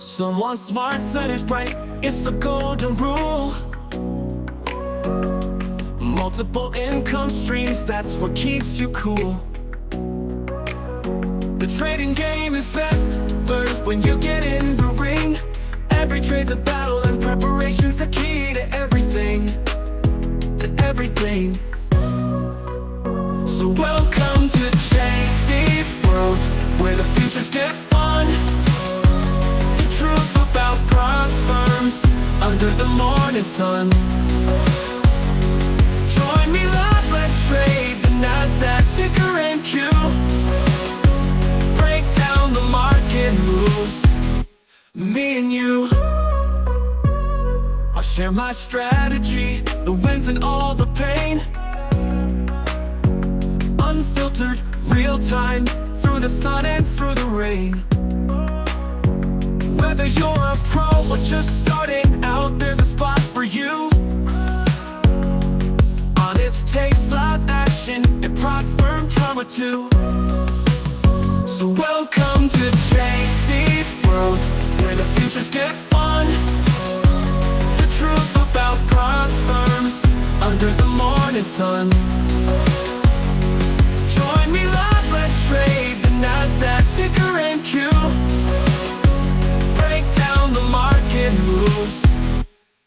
Someone smart said it right, it's the golden rule. Multiple income streams, that's what keeps you cool. The trading game is best learned when you get in the ring. Every trade's a battle and preparation's the key to everything. To everything. So welcome to JC's world, where the futures get fun. The truth about prop firms under the morning sun. Join me live, let's trade the NASDAQ ticker and Q. Break down the market moves, me and you. I'll share my strategy, the wins and all the pain. Unfiltered, real time, through the sun and through the rain. Whether you're a pro or just starting out, there's a spot for you. Honest takes live action and prop firm drama too. So welcome to JC's world, where the futures get fun. The truth about prop firms under the morning sun. Join me live, let's trade the NASDAQ ticker and Q. Break down the market moves,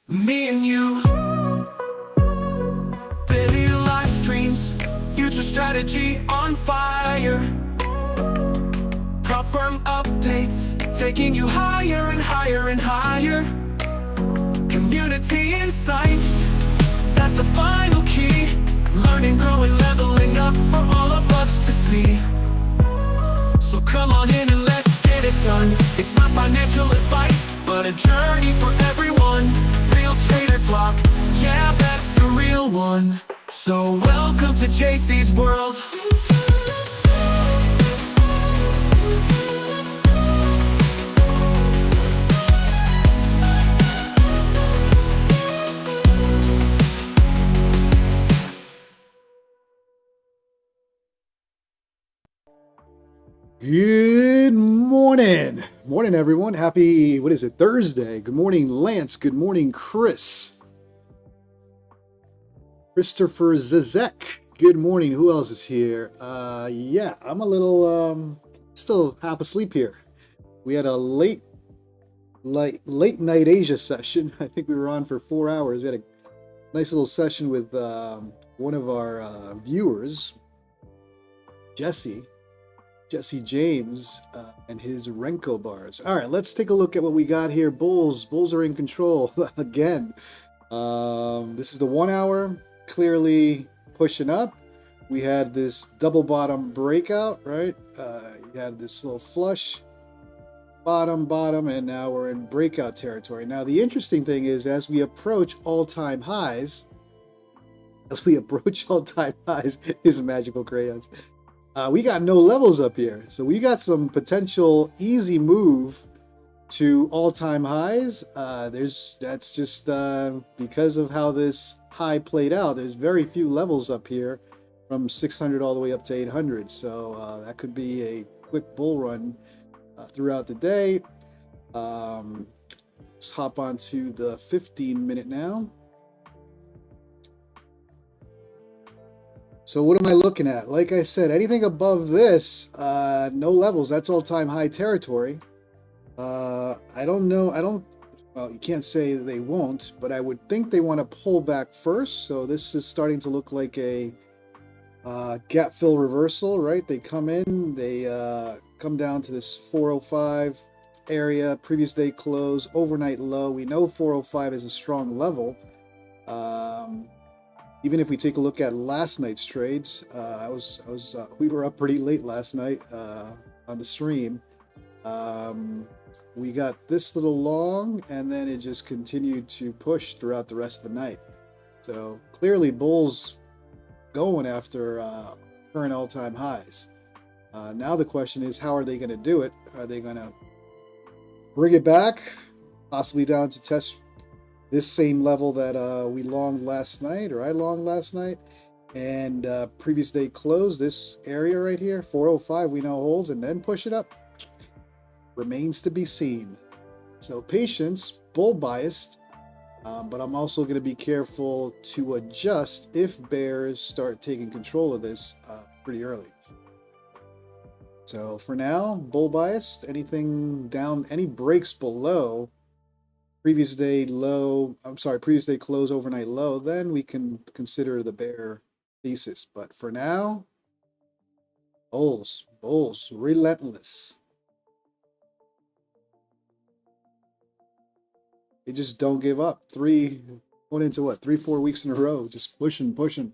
me and you. Daily live streams, future strategy on fire. Prop firm updates, taking you higher and higher and higher. Community insights, that's the final key. Learning, growing, leveling up for all of us to see. So come on in and let's get it done. It's not financial advice, but a journey for everyone. Real trader talk, yeah, that's the real one. So welcome to JC's world. Good morning. Morning, everyone. Happy, what is it, Thursday. Good morning, Lance. Good morning, Chris. Christopher Zizek. Good morning. Who else is here? Yeah, I'm a little, still half asleep here. We had a late night Asia session. I think we were on for 4 hours. We had a nice little session with one of our viewers, Jesse James, and his Renko bars. All right, let's take a look at what we got here. Bulls are in control again. This is the 1 hour, clearly pushing up. We had this double bottom breakout, right? You had this little flush, bottom, and now we're in breakout territory. Now, the interesting thing is, as we approach all-time highs, is magical crayons. We got no levels up here, so we got some potential easy move to all-time highs. That's just because of how this high played out. There's very few levels up here from 600 all the way up to 800, so that could be a quick bull run throughout the day. Let's hop on to the 15-minute now. So what am I looking at? Like I said, anything above this, no levels, that's all-time high territory. I don't know, well, you can't say they won't, but I would think they want to pull back first. So this is starting to look like a gap fill reversal, right? They come in, they come down to this 405 area, previous day close, overnight low. We know 405 is a strong level. Even if we take a look at last night's trades, we were up pretty late last night on the stream. We got this little long, and then it just continued to push throughout the rest of the night. So clearly, bulls going after current all-time highs. Now the question is, how are they going to do it? Are they going to bring it back, possibly down to test this same level that we longed last night, or I longed last night, and previous day close, this area right here, 405, we know holds, and then push it up? Remains to be seen. So patience, bull biased, but I'm also going to be careful to adjust if bears start taking control of this pretty early. So for now, bull biased, anything down, any breaks below previous day low, previous day close, overnight low, then we can consider the bear thesis. But for now, bulls, relentless. They just don't give up. Going into what, 3-4 weeks in a row, just pushing.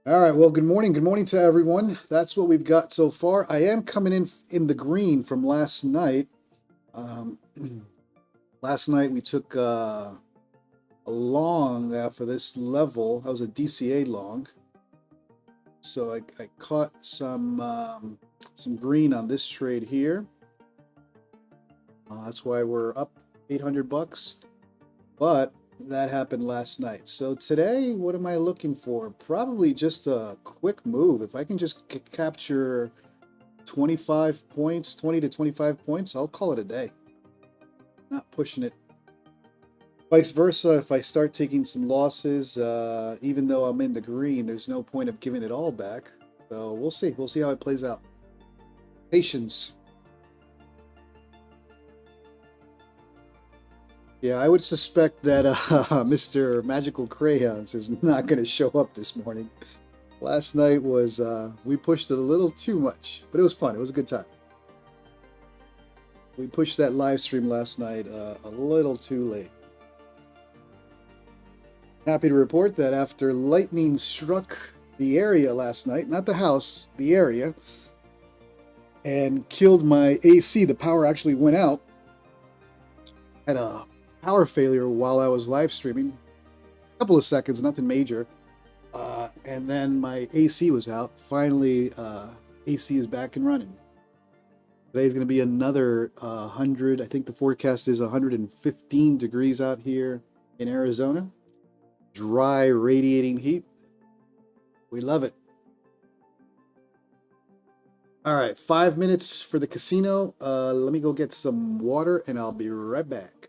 All right, well, good morning to everyone. That's what we've got so far. I am coming in the green from last night. Last night we took a long for this level. That was a DCA long. So I caught some green on this trade here. That's why we're up $800. But that happened last night. So today, what am I looking for? Probably just a quick move. If I can just capture 25 points, 20 to 25 points, I'll call it a day. Not pushing it. Vice versa, if I start taking some losses, even though I'm in the green, there's no point of giving it all back. So we'll see. We'll see how it plays out. Patience. Yeah, I would suspect that Mr. Magical Crayons is not going to show up this morning. Last night was, we pushed it a little too much, but it was fun. It was a good time. We pushed that live stream last night a little too late. Happy to report that after lightning struck the area last night, not the house, the area, and killed my AC, the power actually went out. Had a power failure while I was live streaming. A couple of seconds, nothing major. And then my AC was out. Finally, AC is back and running. Today's going to be another 100. I think the forecast is 115 degrees out here in Arizona. Dry, radiating heat. We love it. All right, 5 minutes for the casino. Let me go get some water and I'll be right back.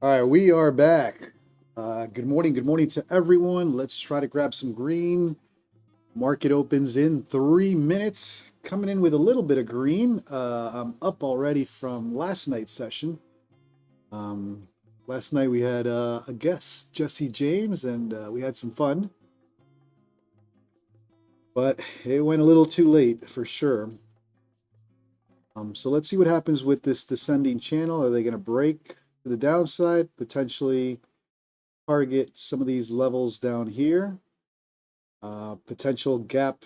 All right, we are back. Good morning to everyone. Let's try to grab some green. Market opens in 3 minutes. Coming in with a little bit of green. I'm up already from last night's session. Last night we had a guest, Jesse James, and we had some fun. But it went a little too late for sure. So let's see what happens with this descending channel. Are they going to break to the downside? Potentially target some of these levels down here. Potential gap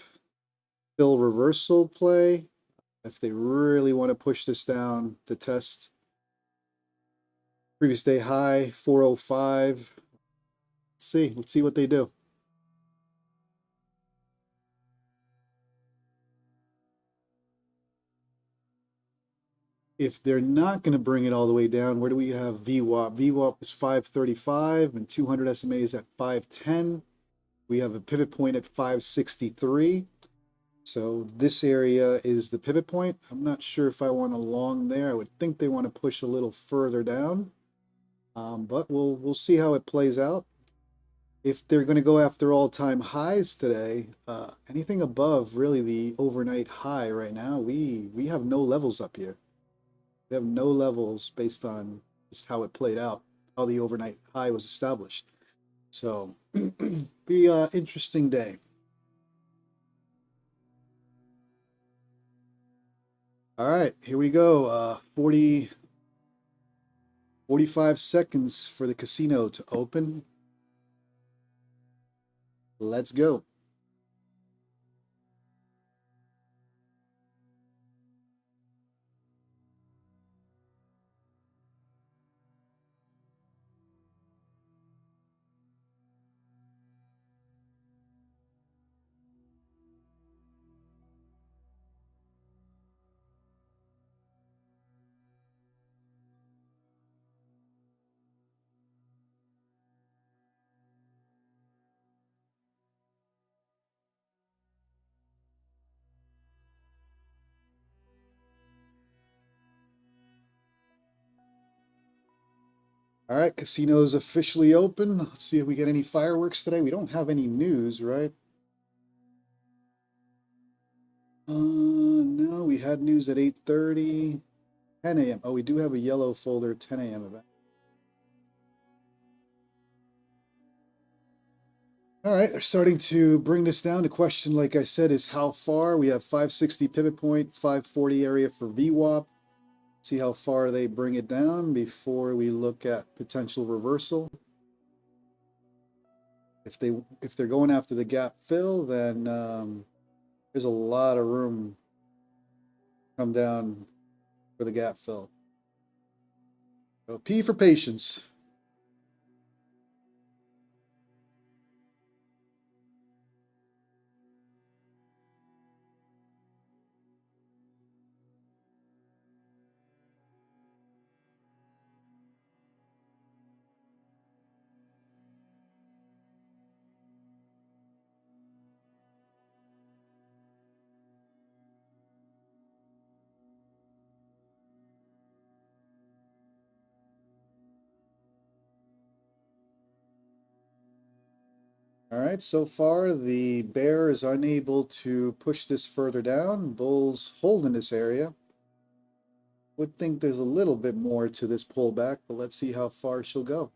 fill reversal play if they really want to push this down to test previous day high 405. Let's see what they do. If they're not going to bring it all the way down, where do we have VWAP? VWAP is 535 and 200 SMA is at 510. We have a pivot point at 563. So this area is the pivot point. I'm not sure if I want a long there. I would think they want to push a little further down, but we'll see how it plays out. If they're going to go after all-time highs today, anything above really the overnight high right now, we have no levels up here. We have no levels based on just how it played out, how the overnight high was established. So be an interesting day. All right, here we go. 45 seconds for the casino to open. Let's go. All right, casino's officially open. Let's see if we get any fireworks today. We don't have any news, right? No, we had news at 8:30, 10 a.m. Oh, we do have a yellow folder, 10 a.m. event. All right, they're starting to bring this down. The question, like I said, is how far? We have 560 pivot point, 540 area for VWAP. See how far they bring it down before we look at potential reversal. If they're going after the gap fill, then there's a lot of room to come down for the gap fill. So P for patience. All right, so far the bear is unable to push this further down. Bull's holding this area. Would think there's a little bit more to this pullback, but let's see how far she'll go.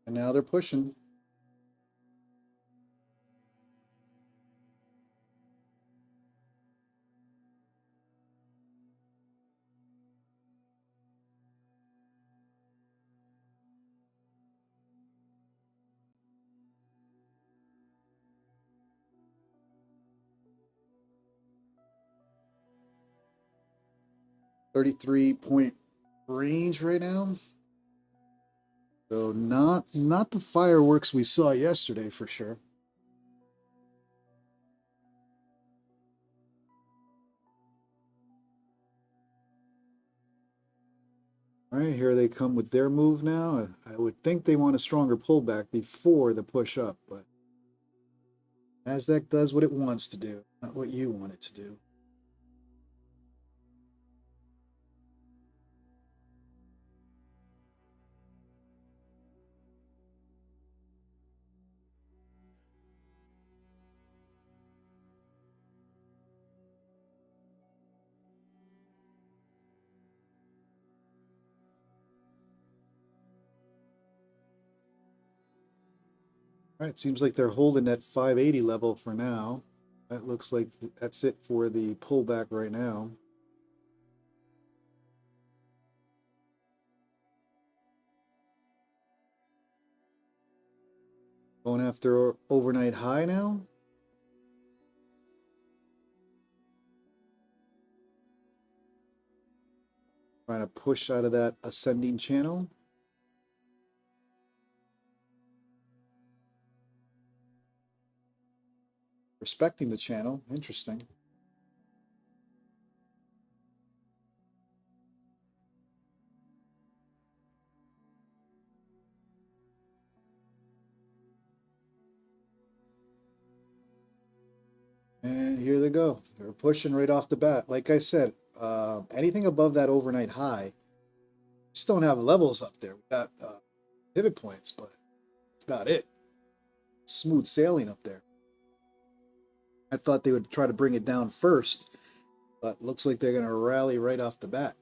And now they're pushing. $33-point range right now. So not the fireworks we saw yesterday for sure. All right, here they come with their move now. I would think they want a stronger pullback before the push up, but NASDAQ does what it wants to do, not what you want it to do. All right, seems like they're holding that 580 level for now. That looks like that's it for the pullback right now. Going after overnight high now. Trying to push out of that ascending channel. Respecting the channel. Interesting. And here they go. They're pushing right off the bat. Like I said, anything above that overnight high, just don't have levels up there. We got pivot points, but that's about it. Smooth sailing up there. I thought they would try to bring it down first, but looks like they're going to rally right off the bat.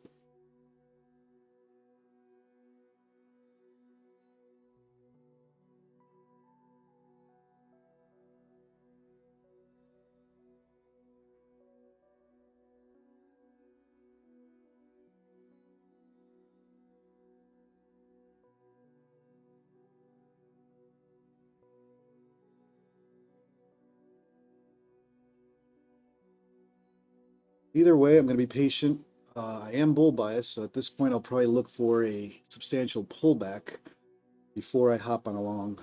Either way, I'm going to be patient. I am bull biased, so at this point I'll probably look for a substantial pullback before I hop on along.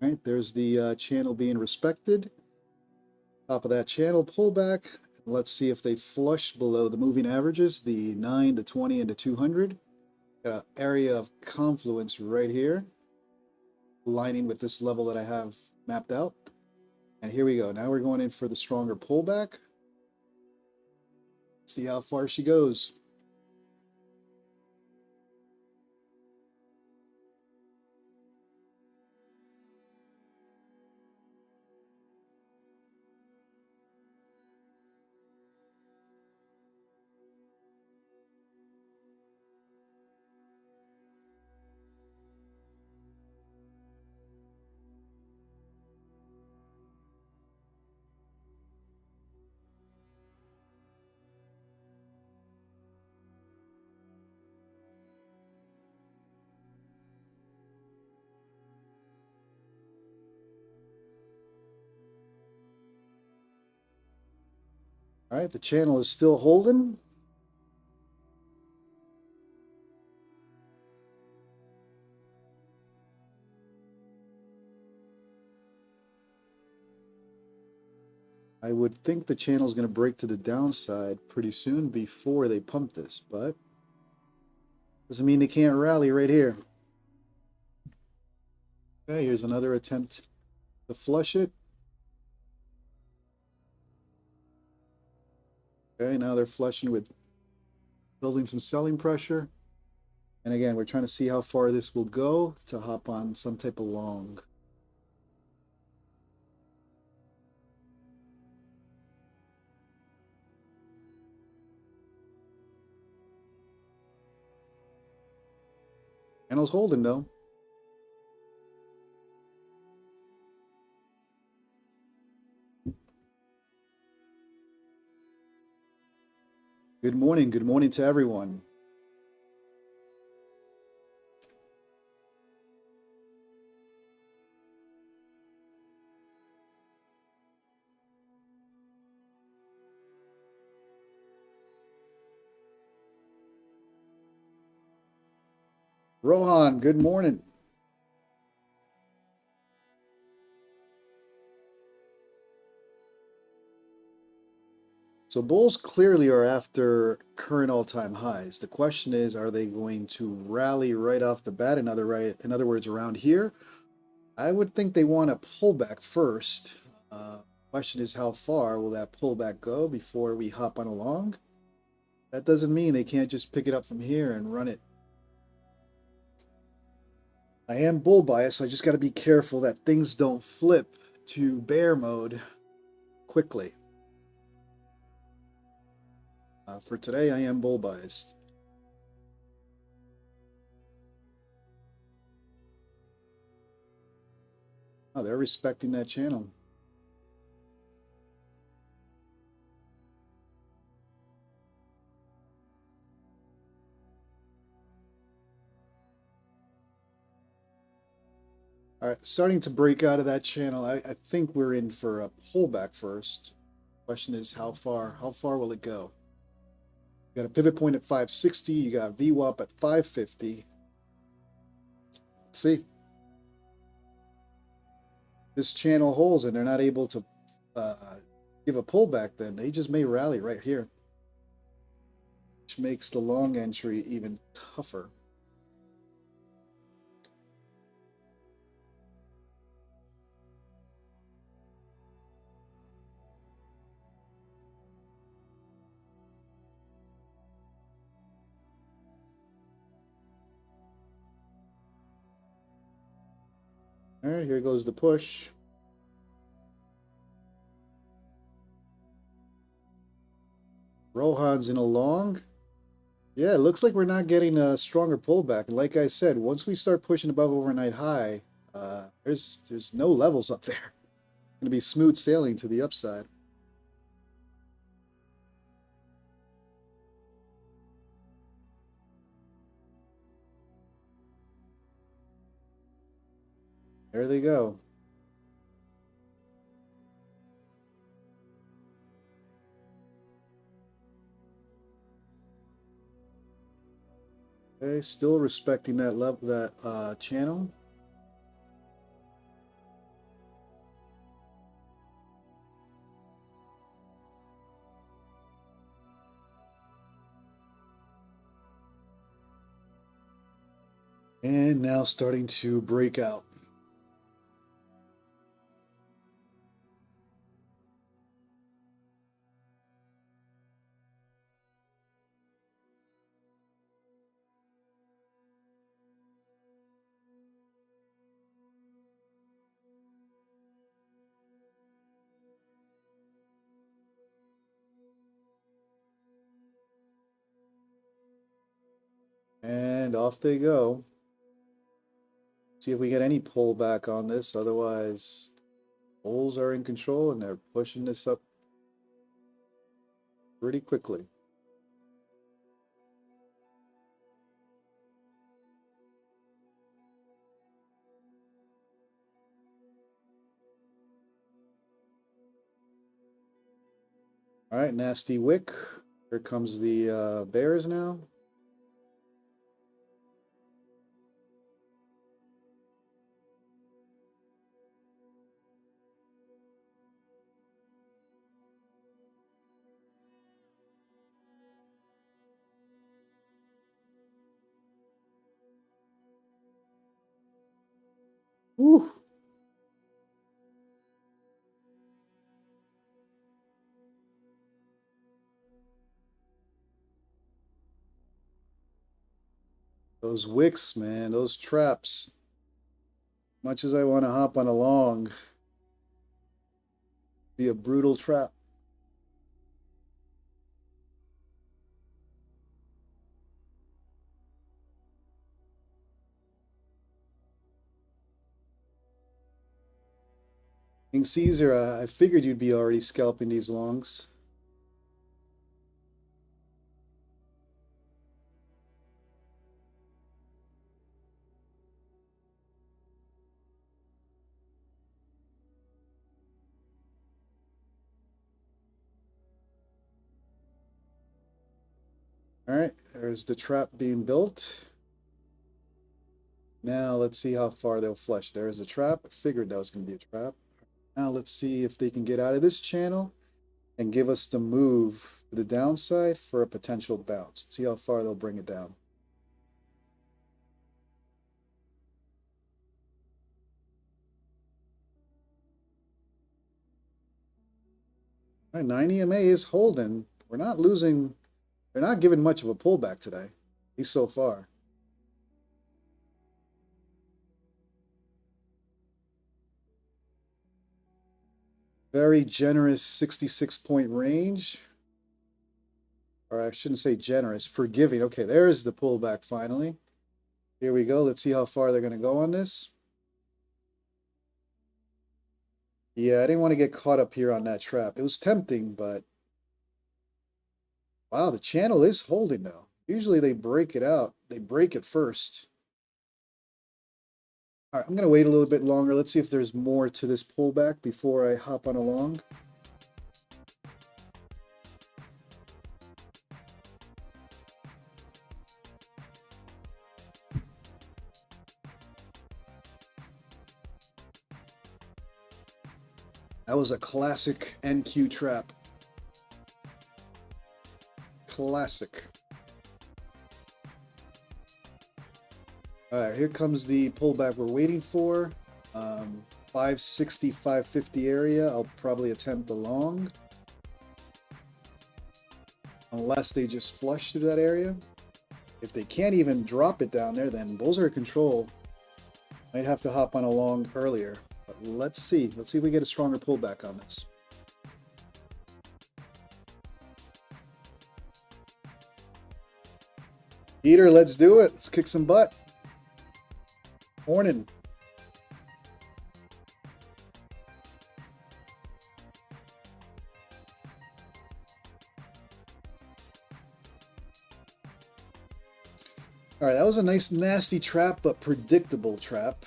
All right, there's the channel being respected. Top of that channel, pullback. Let's see if they flush below the moving averages, the 9, the 20, and the 200. Got an area of confluence right here, aligning with this level that I have mapped out. And here we go. Now we're going in for the stronger pullback. See how far she goes. All right, the channel is still holding. I would think the channel is going to break to the downside pretty soon before they pump this, but doesn't mean they can't rally right here. Okay, here's another attempt to flush it. Okay, now they're flushing with building some selling pressure. And again, we're trying to see how far this will go to hop on some type of long. Channel's holding though. Good morning to everyone. Rohan, good morning. So bulls clearly are after current all-time highs. The question is, are they going to rally right off the bat? In other words, around here, I would think they want a pullback first. Question is, how far will that pullback go before we hop on along? That doesn't mean they can't just pick it up from here and run it. I am bull biased, so I just got to be careful that things don't flip to bear mode quickly. For today, I am bull biased. Oh, they're respecting that channel. All right, starting to break out of that channel. I think we're in for a pullback first. Question is, how far? How far will it go? You got a pivot point at 560. You got VWAP at 550. Let's see. This channel holds and they're not able to give a pullback, then they just may rally right here, which makes the long entry even tougher. All right, here goes the push. Rohan's in a long. Yeah, it looks like we're not getting a stronger pullback. And like I said, once we start pushing above overnight high, there's no levels up there. It's going to be smooth sailing to the upside. There they go. Okay, still respecting that level, that channel. And now starting to break out. And off they go. See if we get any pullback on this. Otherwise, bulls are in control and they're pushing this up pretty quickly. All right, nasty wick. Here comes the bears now. Woo. Those wicks, man, those traps. Much as I want to hop on along, be a brutal trap. King Caesar, I figured you'd be already scalping these longs. All right, there's the trap being built. Now let's see how far they'll flush. There's a trap. I figured that was going to be a trap. Now let's see if they can get out of this channel and give us the move to the downside for a potential bounce. Let's see how far they'll bring it down. All right, 9 EMA is holding. We're not losing. They're not giving much of a pullback today, at least so far. Very generous 66-point range. Or I shouldn't say generous, forgiving. Okay, there's the pullback finally. Here we go. Let's see how far they're going to go on this. Yeah, I didn't want to get caught up here on that trap. It was tempting, but wow, the channel is holding now. Usually they break it out. They break it first. All right, I'm going to wait a little bit longer. Let's see if there's more to this pullback before I hop on along. That was a classic NQ trap. Classic. All right, here comes the pullback we're waiting for. 560, 550 area. I'll probably attempt the long. Unless they just flush through that area. If they can't even drop it down there, then bulls are in control. Might have to hop on a long earlier. But let's see. Let's see if we get a stronger pullback on this. Peter, let's do it. Let's kick some butt. Morning. All right, that was a nice nasty trap, but predictable trap.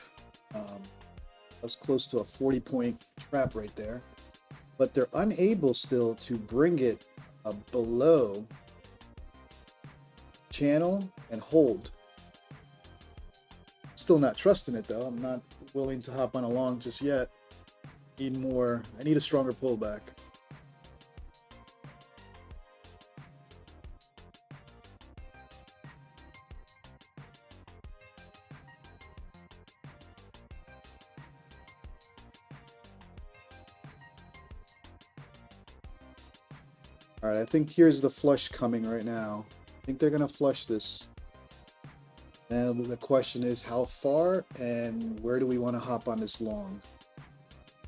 That was close to a 40-point trap right there. But they're unable still to bring it below channel and hold. Still not trusting it though. I'm not willing to hop on a long just yet. Need more. I need a stronger pullback. All right, I think here's the flush coming right now. I think they're gonna flush this. Now the question is how far and where do we want to hop on this long?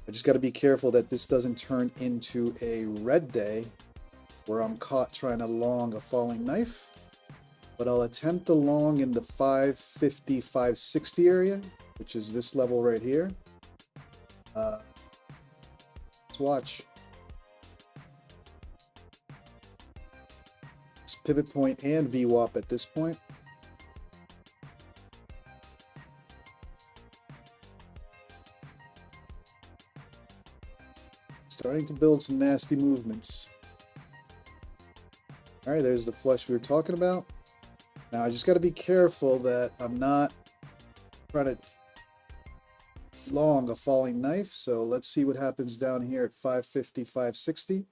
I just got to be careful that this doesn't turn into a red day where I'm caught trying to long a falling knife. But I'll attempt the long in the 550, 560 area, which is this level right here. Let's watch. It's pivot point and VWAP at this point. Starting to build some nasty movements. All right, there's the flush we were talking about. Now I just got to be careful that I'm not trying to long a falling knife. So let's see what happens down here at 550, 560.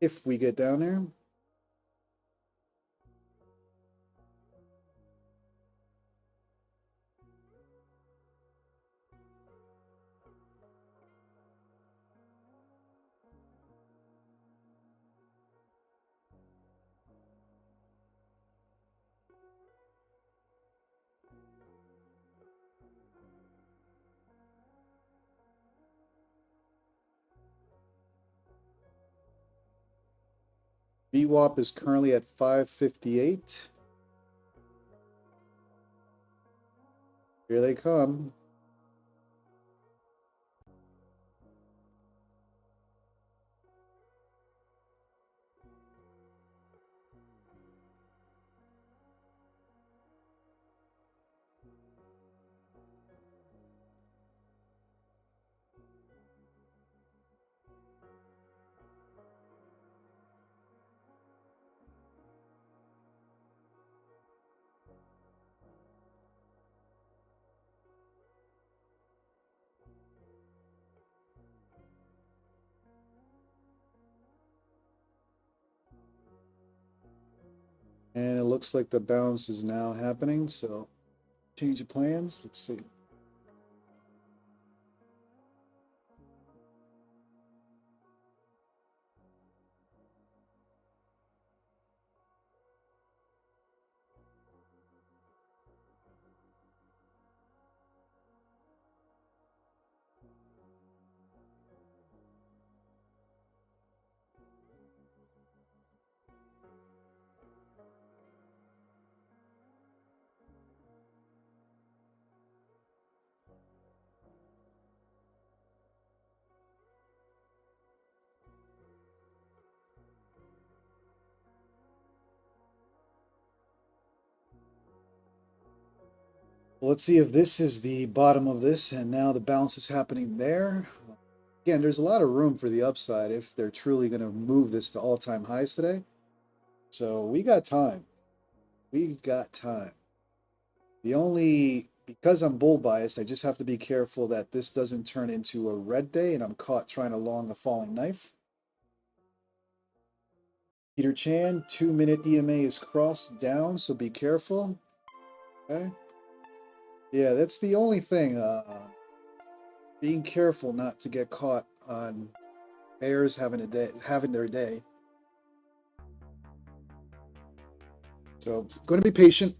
If we get down there. VWAP is currently at 558. Here they come. And it looks like the bounce is now happening, so change of plans. Let's see. Well, let's see if this is the bottom of this, and now the bounce is happening there. Again, there's a lot of room for the upside if they're truly going to move this to all-time highs today. So we got time. We've got time. Because I'm bull biased, I just have to be careful that this doesn't turn into a red day and I'm caught trying to long a falling knife. Peter Chan, 2-minute EMA is crossed down, so be careful. Okay. Yeah, that's the only thing. Being careful not to get caught on bears having their day. So, going to be patient.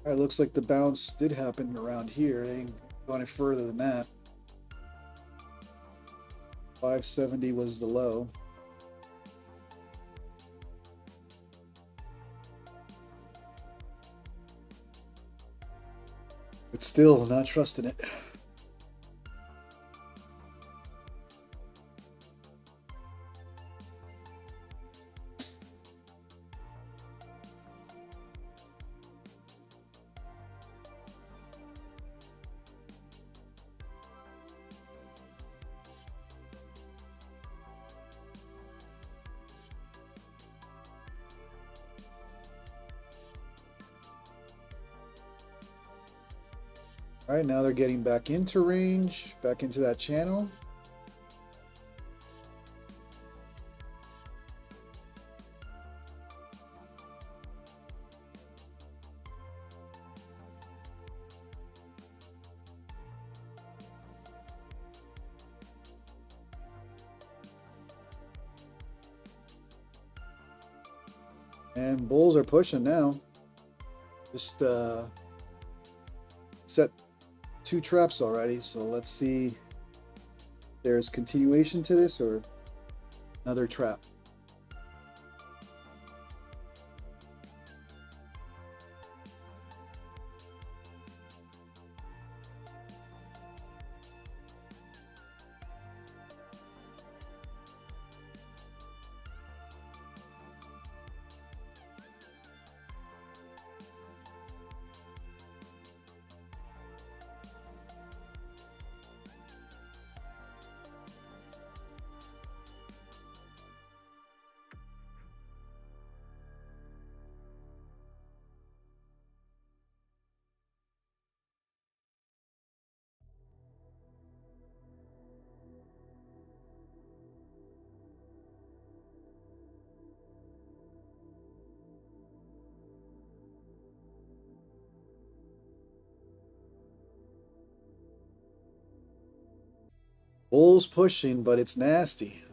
All right, looks like the bounce did happen around here. They didn't go any further than that. 570 was the low. But still not trusting it. All right, now they're getting back into range, back into that channel. And bulls are pushing now. Just set 2 traps already, so let's see if there's continuation to this or another trap. Bulls pushing, but it's nasty.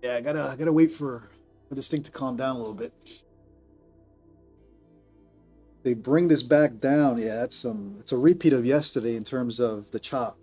Yeah, I gotta wait for this thing to calm down a little bit. They bring this back down. Yeah, it's a repeat of yesterday in terms of the chop.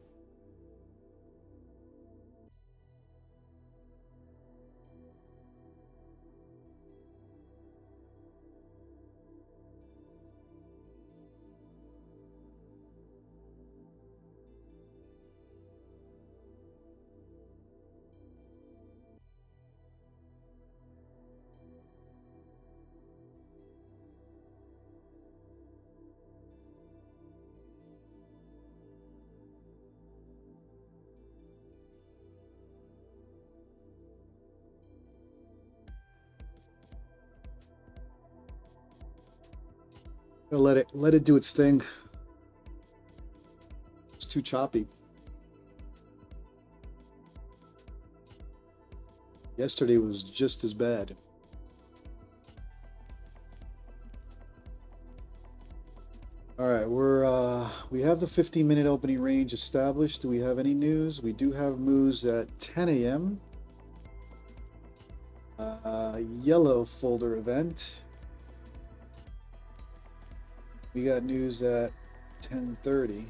Gonna let it do its thing. It's too choppy. Yesterday was just as bad. All right, we have the 15-minute opening range established. Do we have any news? We do have moves at 10 a.m. Yellow folder event. We got news at 10:30.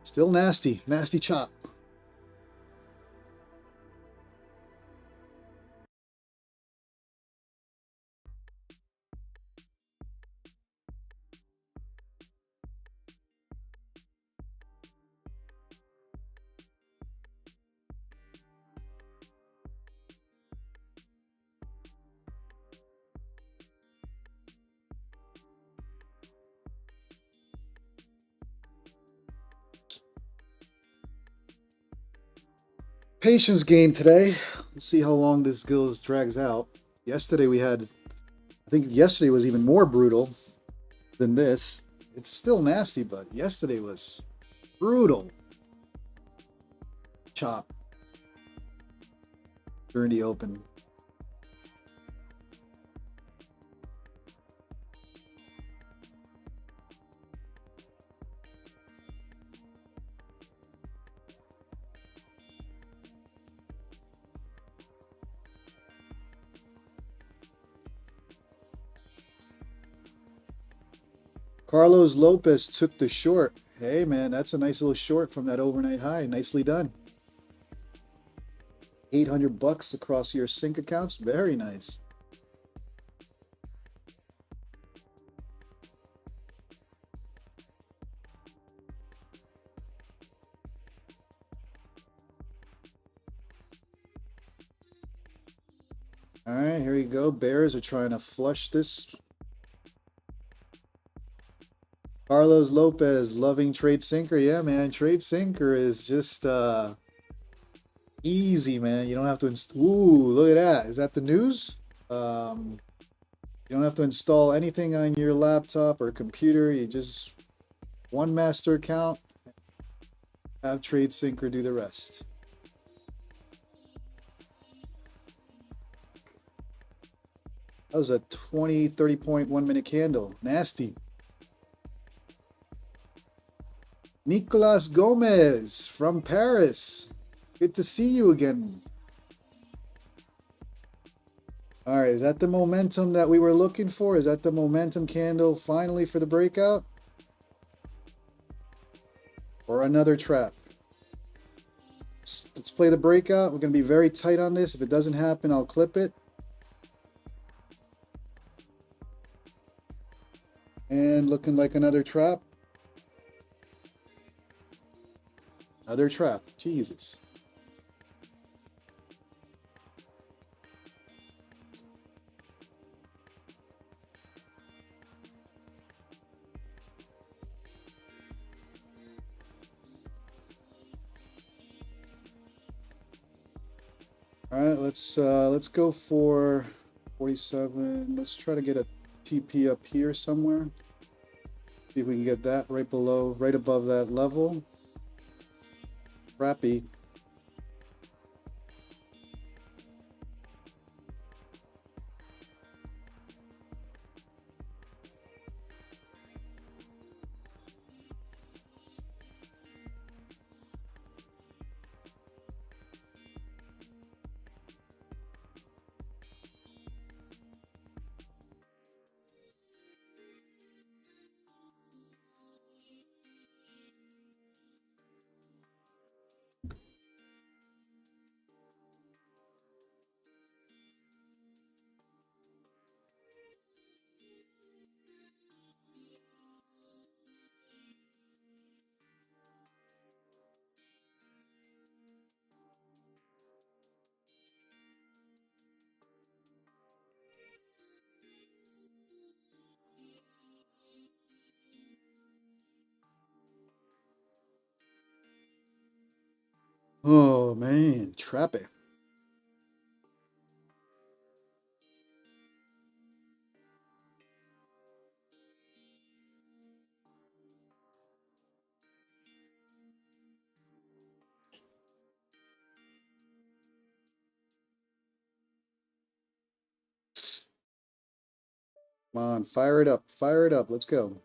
Still nasty. Nasty chop. Patience game today. We'll see how long this drags out. Yesterday we had, I think yesterday was even more brutal than this. It's still nasty, but yesterday was brutal. Chop during the open. Carlos Lopez took the short. Hey, man, that's a nice little short from that overnight high. Nicely done. 800 bucks across your sync accounts. Very nice. All right, here we go. Bears are trying to flush this. Carlos Lopez loving Tradesyncer. Yeah, man. Tradesyncer is just easy, man. You don't have to ooh, look at that. Is that the news? You don't have to install anything on your laptop or computer. You just one master account. Have Tradesyncer do the rest. That was a 30.1 minute candle. Nasty. Nicolas Gomez from Paris. Good to see you again. All right, is that the momentum that we were looking for? Is that the momentum candle finally for the breakout? Or another trap? Let's play the breakout. We're going to be very tight on this. If it doesn't happen, I'll clip it. And looking like another trap. Another trap. Jesus. All right, let's go for 47. Let's try to get a TP up here somewhere. See if we can get that right below, right above that level. Crappy. Oh man, trappy. Come on, fire it up, fire it up. Let's go.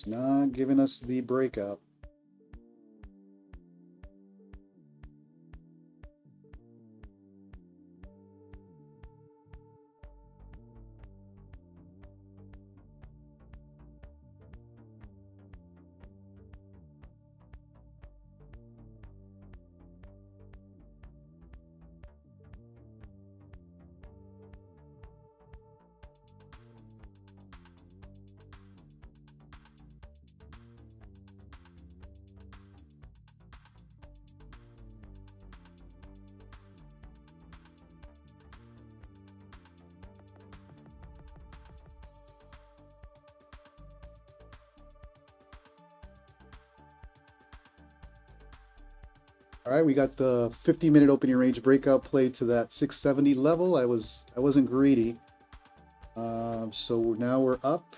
It's not giving us the breakout. All right, we got the 50-minute opening range breakout play to that 670 level. I wasn't greedy, so now we're up.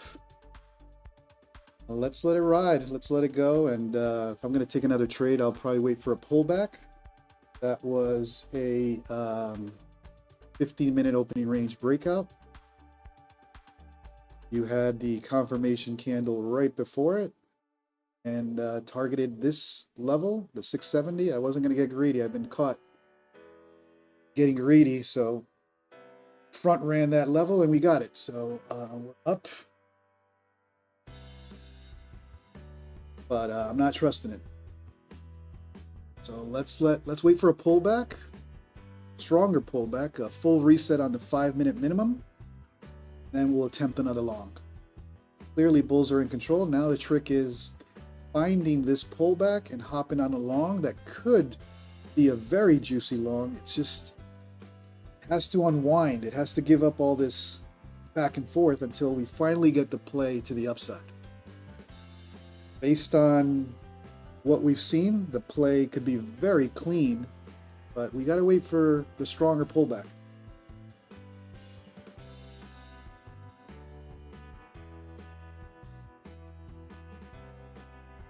Let's let it ride. Let's let it go. And if I'm going to take another trade, I'll probably wait for a pullback. That was a 15-minute opening range breakout. You had the confirmation candle right before it, and targeted this level, the 670. I wasn't going to get greedy. I've been caught getting greedy, so front ran that level and we got it. So we're up, but I'm not trusting it. So let's wait for a pullback, stronger pullback, a full reset on the 5-minute minimum, then we'll attempt another long. Clearly bulls are in control. Now the trick is finding this pullback and hopping on a long that could be a very juicy long. It's just has to unwind. It has to give up all this back and forth until we finally get the play to the upside. Based on what we've seen, the play could be very clean, but we got to wait for the stronger pullback.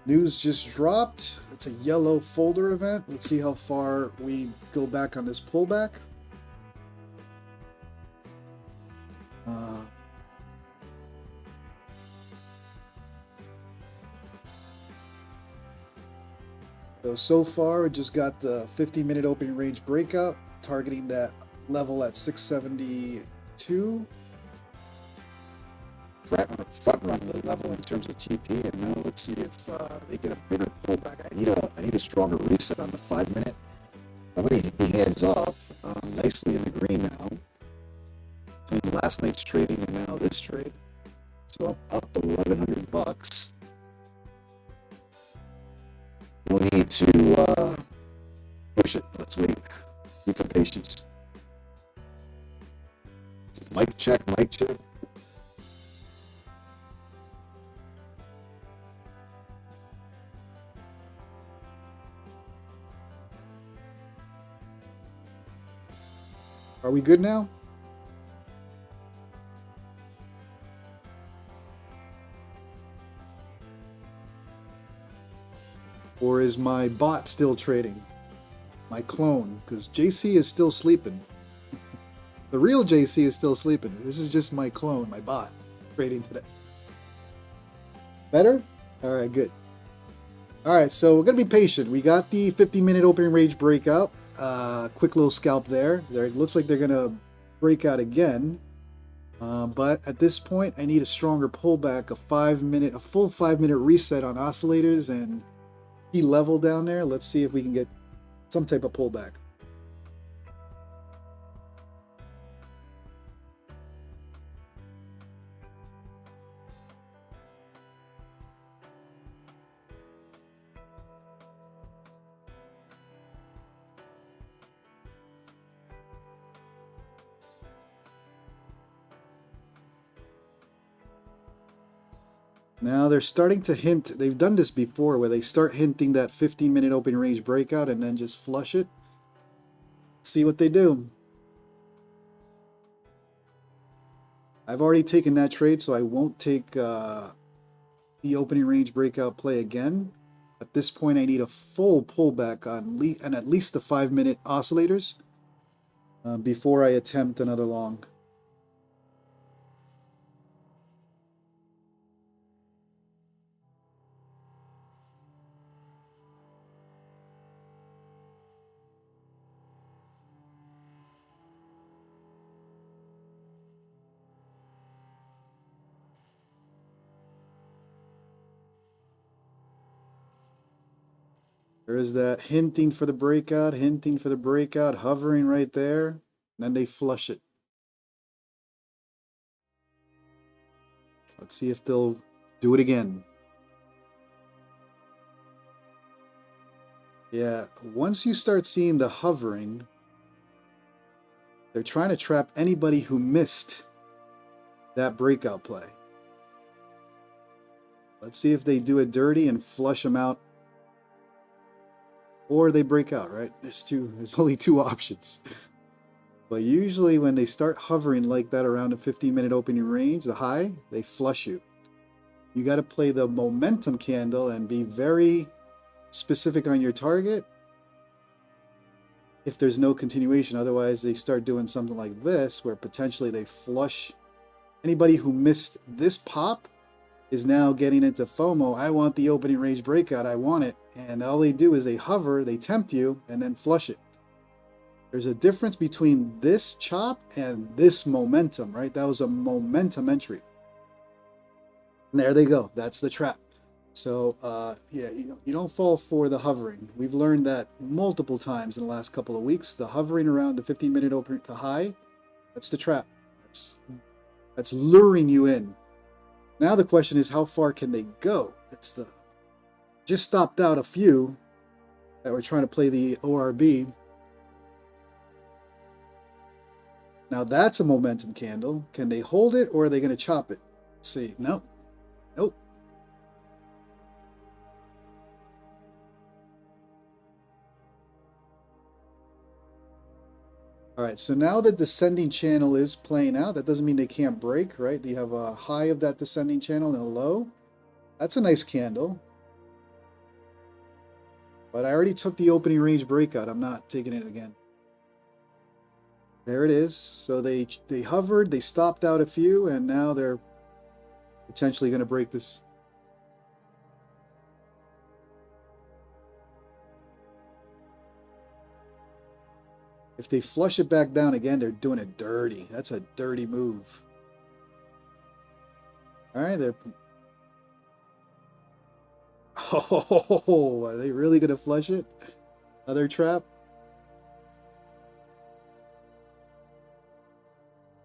News just dropped. It's a yellow folder event. Let's see how far we go back on this pullback. So far, it just got the 50-minute opening range breakout, targeting that level at 672. Front run the level in terms of TP, and now let's see if they get a bigger pullback. I need a stronger reset on the 5-minute. I'm going to be hands off, nicely in the green now, between last night's trading and now this trade. So I'm up $1,100. No need to push it. Let's wait. Keep the patience. Mic check. Mic check. Are we good now? Or is my bot still trading? My clone? Because JC is still sleeping. The real JC is still sleeping. This is just my clone, my bot, trading today. Better? All right, good. All right, so we're going to be patient. We got the 50-minute opening range breakout. Quick little scalp there. It looks like they're going to break out again. But at this point, I need a stronger pullback, a full 5-minute reset on oscillators and key level down there. Let's see if we can get some type of pullback. Now they're starting to hint. They've done this before where they start hinting that 15-minute open range breakout and then just flush it. See what they do. I've already taken that trade, so I won't take the opening range breakout play again. At this point, I need a full pullback on at least the 5-minute oscillators before I attempt another long. There is that hinting for the breakout, hovering right there, and then they flush it. Let's see if they'll do it again. Yeah, once you start seeing the hovering, they're trying to trap anybody who missed that breakout play. Let's see if they do it dirty and flush them out, or they break out, right? There's only two options. But usually when they start hovering like that around the 15-minute opening range, the high, they flush you. You got to play the momentum candle and be very specific on your target if there's no continuation. Otherwise, they start doing something like this, where potentially they flush. Anybody who missed this pop is now getting into FOMO. I want the opening range breakout. I want it. And all they do is they hover, they tempt you, and then flush it. There's a difference between this chop and this momentum, right? That was a momentum entry. And there they go. That's the trap. So, yeah, you don't fall for the hovering. We've learned that multiple times in the last couple of weeks. The hovering around the 15-minute open to high, that's the trap. That's luring you in. Now the question is, how far can they go? Just stopped out a few that were trying to play the ORB. Now that's a momentum candle. Can they hold it, or are they going to chop it? Let's see. Nope. Nope. All right, so now the descending channel is playing out. That doesn't mean they can't break, right? You have a high of that descending channel and a low. That's a nice candle. But I already took the opening range breakout. I'm not taking it again. There it is. So they hovered, they stopped out a few, and now they're potentially going to break this. If they flush it back down again, they're doing it dirty. That's a dirty move. All right, oh, are they really going to flush it? Another trap?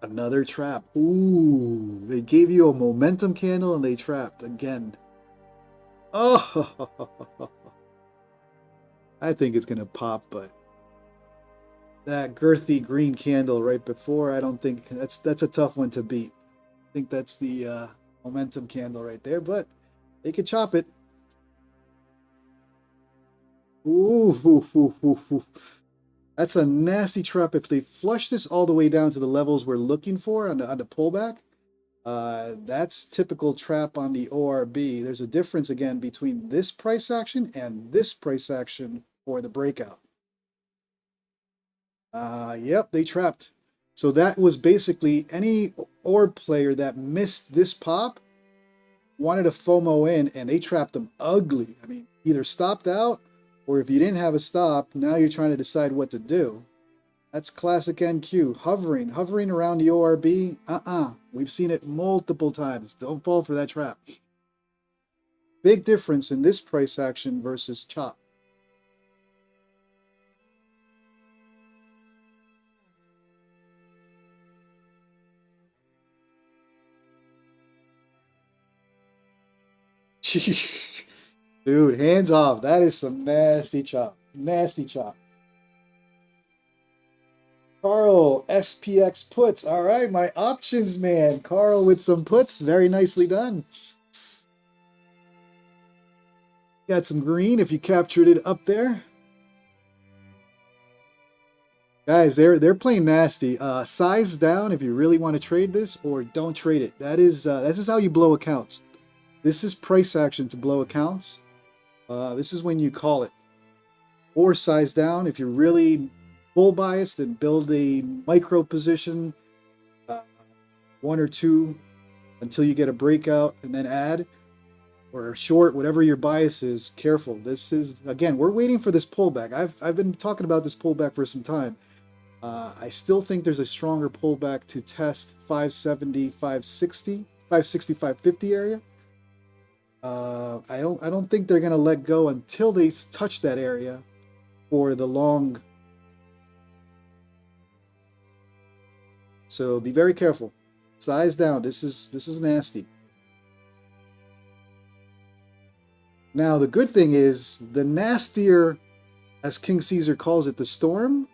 Another trap. Ooh, they gave you a momentum candle and they trapped again. Oh, I think it's going to pop, but that girthy green candle right before, I don't think that's a tough one to beat. I think that's the momentum candle right there, but they could chop it. Ooh, that's a nasty trap. If they flush this all the way down to the levels we're looking for on the pullback, that's typical trap on the ORB. There's a difference again between this price action and this price action for the breakout. Yep, they trapped. So that was basically any orb player that missed this pop wanted to FOMO in, and they trapped them ugly. I mean, either stopped out, or if you didn't have a stop, now you're trying to decide what to do. That's classic NQ, hovering around the ORB. We've seen it multiple times. Don't fall for that trap. Big difference in this price action versus chop. Dude, hands off. That is some nasty chop. Nasty chop. Carl, SPX puts. All right, my options man. Carl with some puts. Very nicely done. Got some green if you captured it up there. Guys, they're playing nasty. Size down if you really want to trade this, or don't trade it. This is how you blow accounts. This is price action to blow accounts. This is when you call it. Or size down. If you're really bull biased, then build a micro position, 1 or 2 until you get a breakout, and then add. Or short, whatever your bias is, careful. This is, again, we're waiting for this pullback. I've been talking about this pullback for some time. I still think there's a stronger pullback to test 570, 560, 550 area. I don't think they're gonna let go until they touch that area for the long. So be very careful. Size down. This is nasty. Now the good thing is the nastier, as King Caesar calls it, the storm,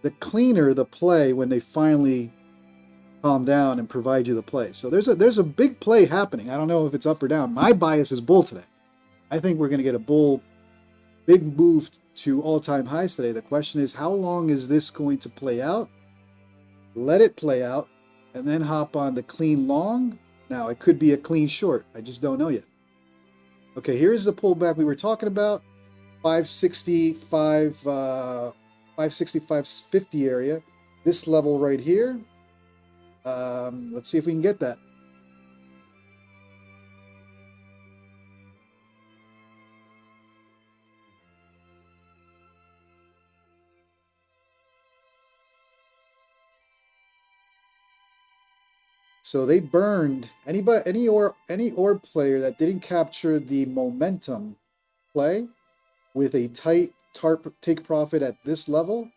the cleaner the play when they finally calm down and provide you the play. So there's a big play happening. I don't know if it's up or down. My bias is bull today. I think we're going to get a bull big move to all-time highs today. The question is, how long is this going to play out? Let it play out and then hop on the clean long. Now it could be a clean short. I just don't know yet. Okay, here's the pullback we were talking about. 565, 565.50 area. This level right here. Let's see if we can get that. So they burned any orb player that didn't capture the momentum play with a tight take profit at this level.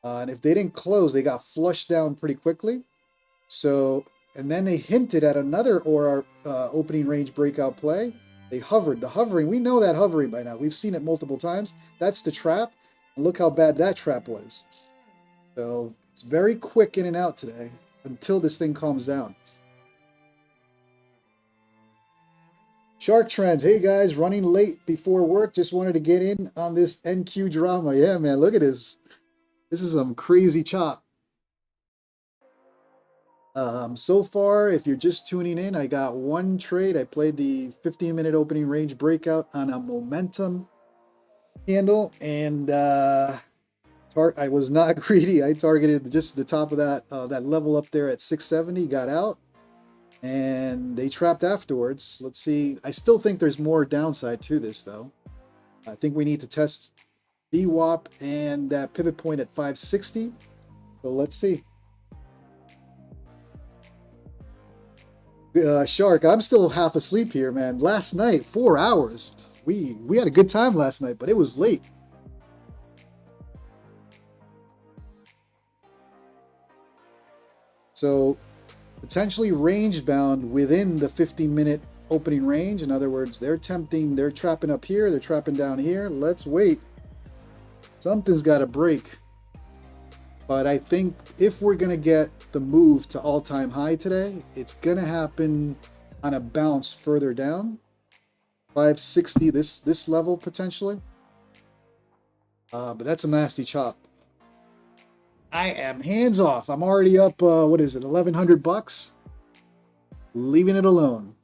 And if they didn't close, they got flushed down pretty quickly. So, and then they hinted at another opening range breakout play. They hovered. The hovering, we know that hovering by now. We've seen it multiple times. That's the trap. And look how bad that trap was. So it's very quick in and out today until this thing calms down. Shark Trends. Hey guys, running late before work. Just wanted to get in on this NQ drama. Yeah, man, look at this. This is some crazy chop. So far, if you're just tuning in, I got one trade. I played the 15-minute opening range breakout on a momentum candle, and I was not greedy. I targeted just the top of that level up there at 670, got out, and they trapped afterwards. Let's see. I still think there's more downside to this, though. I think we need to test VWAP and that pivot point at 560. So let's see. Shark, I'm still half asleep here, man. Last night, 4 hours. We had a good time last night, but it was late. So potentially range bound within the 15-minute opening range. In other words, they're trapping up here, they're trapping down here. Let's wait. Something's got to break. But I think if we're going to get the move to all-time high today, it's going to happen on a bounce further down. 560, this level potentially. But that's a nasty chop. I am hands off. I'm already up, what is it, 1,100 bucks? Leaving it alone.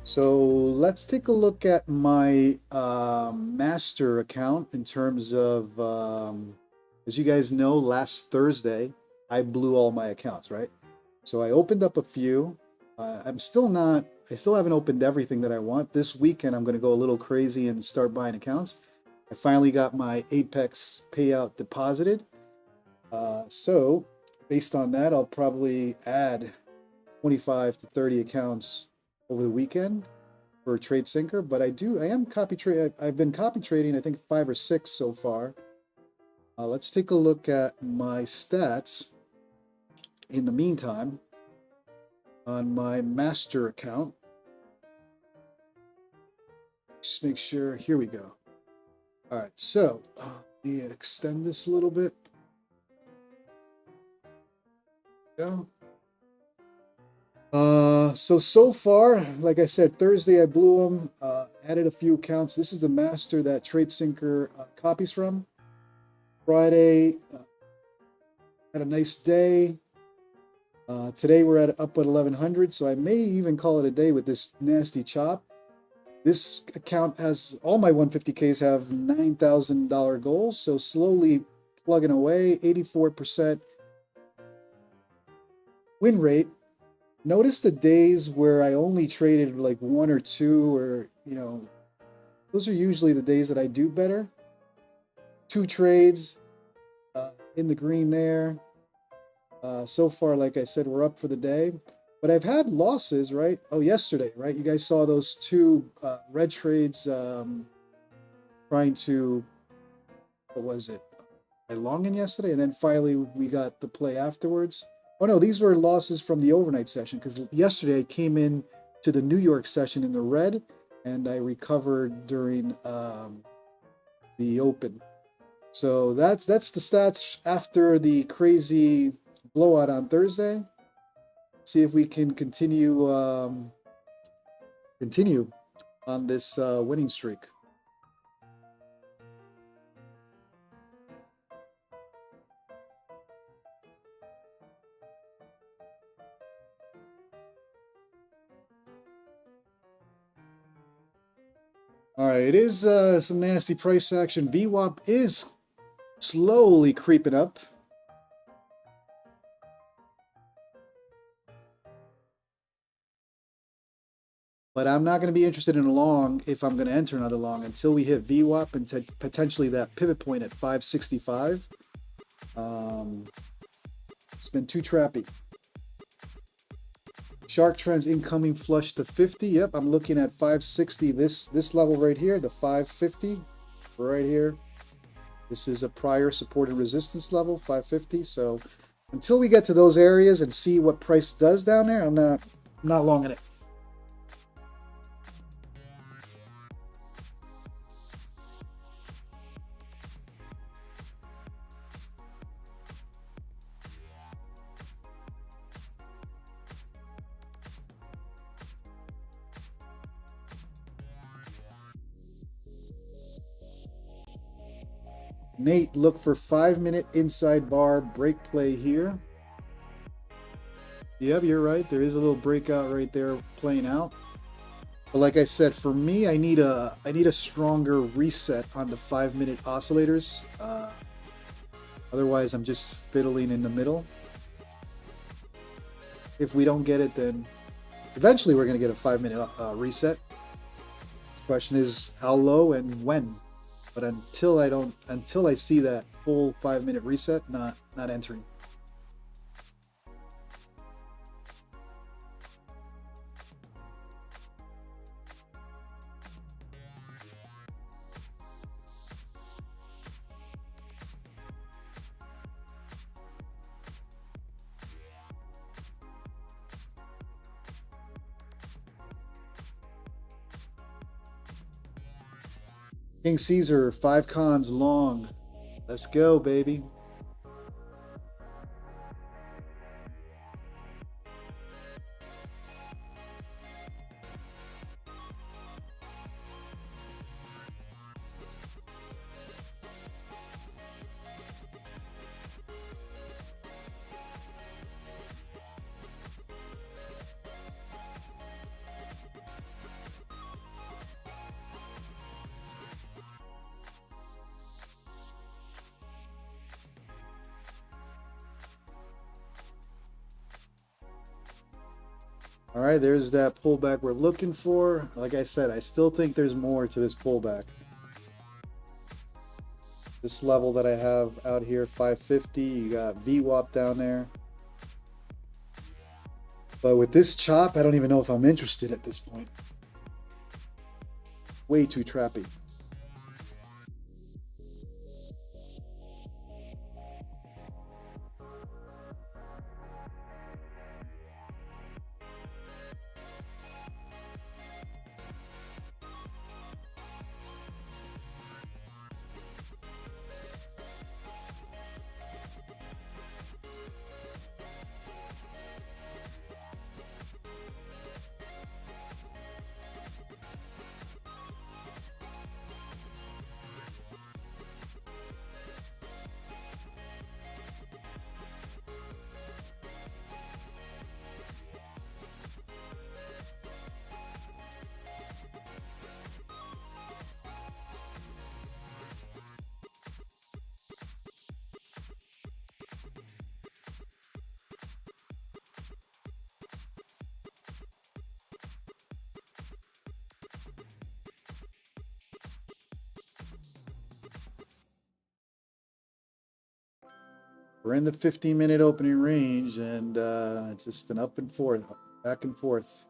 So let's take a look at my master account in terms of, as you guys know, last Thursday, I blew all my accounts, right? So I opened up a few. I still haven't opened everything that I want. This weekend, I'm going to go a little crazy and start buying accounts. I finally got my Apex payout deposited. So based on that, I'll probably add 25 to 30 accounts over the weekend for Tradesyncer, but I am copy trade. I've been copy trading, I think 5 or 6 so far. Let's take a look at my stats in the meantime on my master account. Just make sure. Here we go. All right, so let me extend this a little bit. Go. So far, like I said, Thursday I blew them, added a few accounts. This is the master that Tradesyncer copies from. Friday, had a nice day. Today we're up at 1100, so I may even call it a day with this nasty chop. This account has, all my 150Ks have $9,000 goals, so slowly plugging away, 84% win rate. Notice the days where I only traded like one or two, or, those are usually the days that I do better. 2 trades in the green there. So far, like I said, we're up for the day. But I've had losses, right? Oh, yesterday, right? You guys saw those 2 red trades trying to, what was it? I long in yesterday, and then finally we got the play afterwards. Oh no, these were losses from the overnight session, because yesterday I came in to the New York session in the red, and I recovered during the open. So that's the stats after the crazy blowout on Thursday. See if we can continue on this winning streak. All right, it is some nasty price action. VWAP is slowly creeping up. But I'm not going to be interested in a long if I'm going to enter another long until we hit VWAP and potentially that pivot point at 565. It's been too trappy. Shark trends incoming flush to 50. Yep, I'm looking at 560. This level right here, the 550 right here. This is a prior support and resistance level, 550. So until we get to those areas and see what price does down there, I'm not long in it. Nate, look for 5-minute inside bar break play here. Yep, you're right. There is a little breakout right there playing out. But like I said, for me, I need a stronger reset on the 5-minute oscillators. Otherwise, I'm just fiddling in the middle. If we don't get it, then eventually we're going to get a 5-minute reset. The question is how low and when. But until I see that full 5-minute reset, not entering. King Caesar, 5 cons long. Let's go, baby. All right, there's that pullback we're looking for. Like I said, I still think there's more to this pullback. This level that I have out here, 550, you got VWAP down there. But with this chop, I don't even know if I'm interested at this point. Way too trappy. We're in the 15-minute opening range, and just an up and forth, back and forth.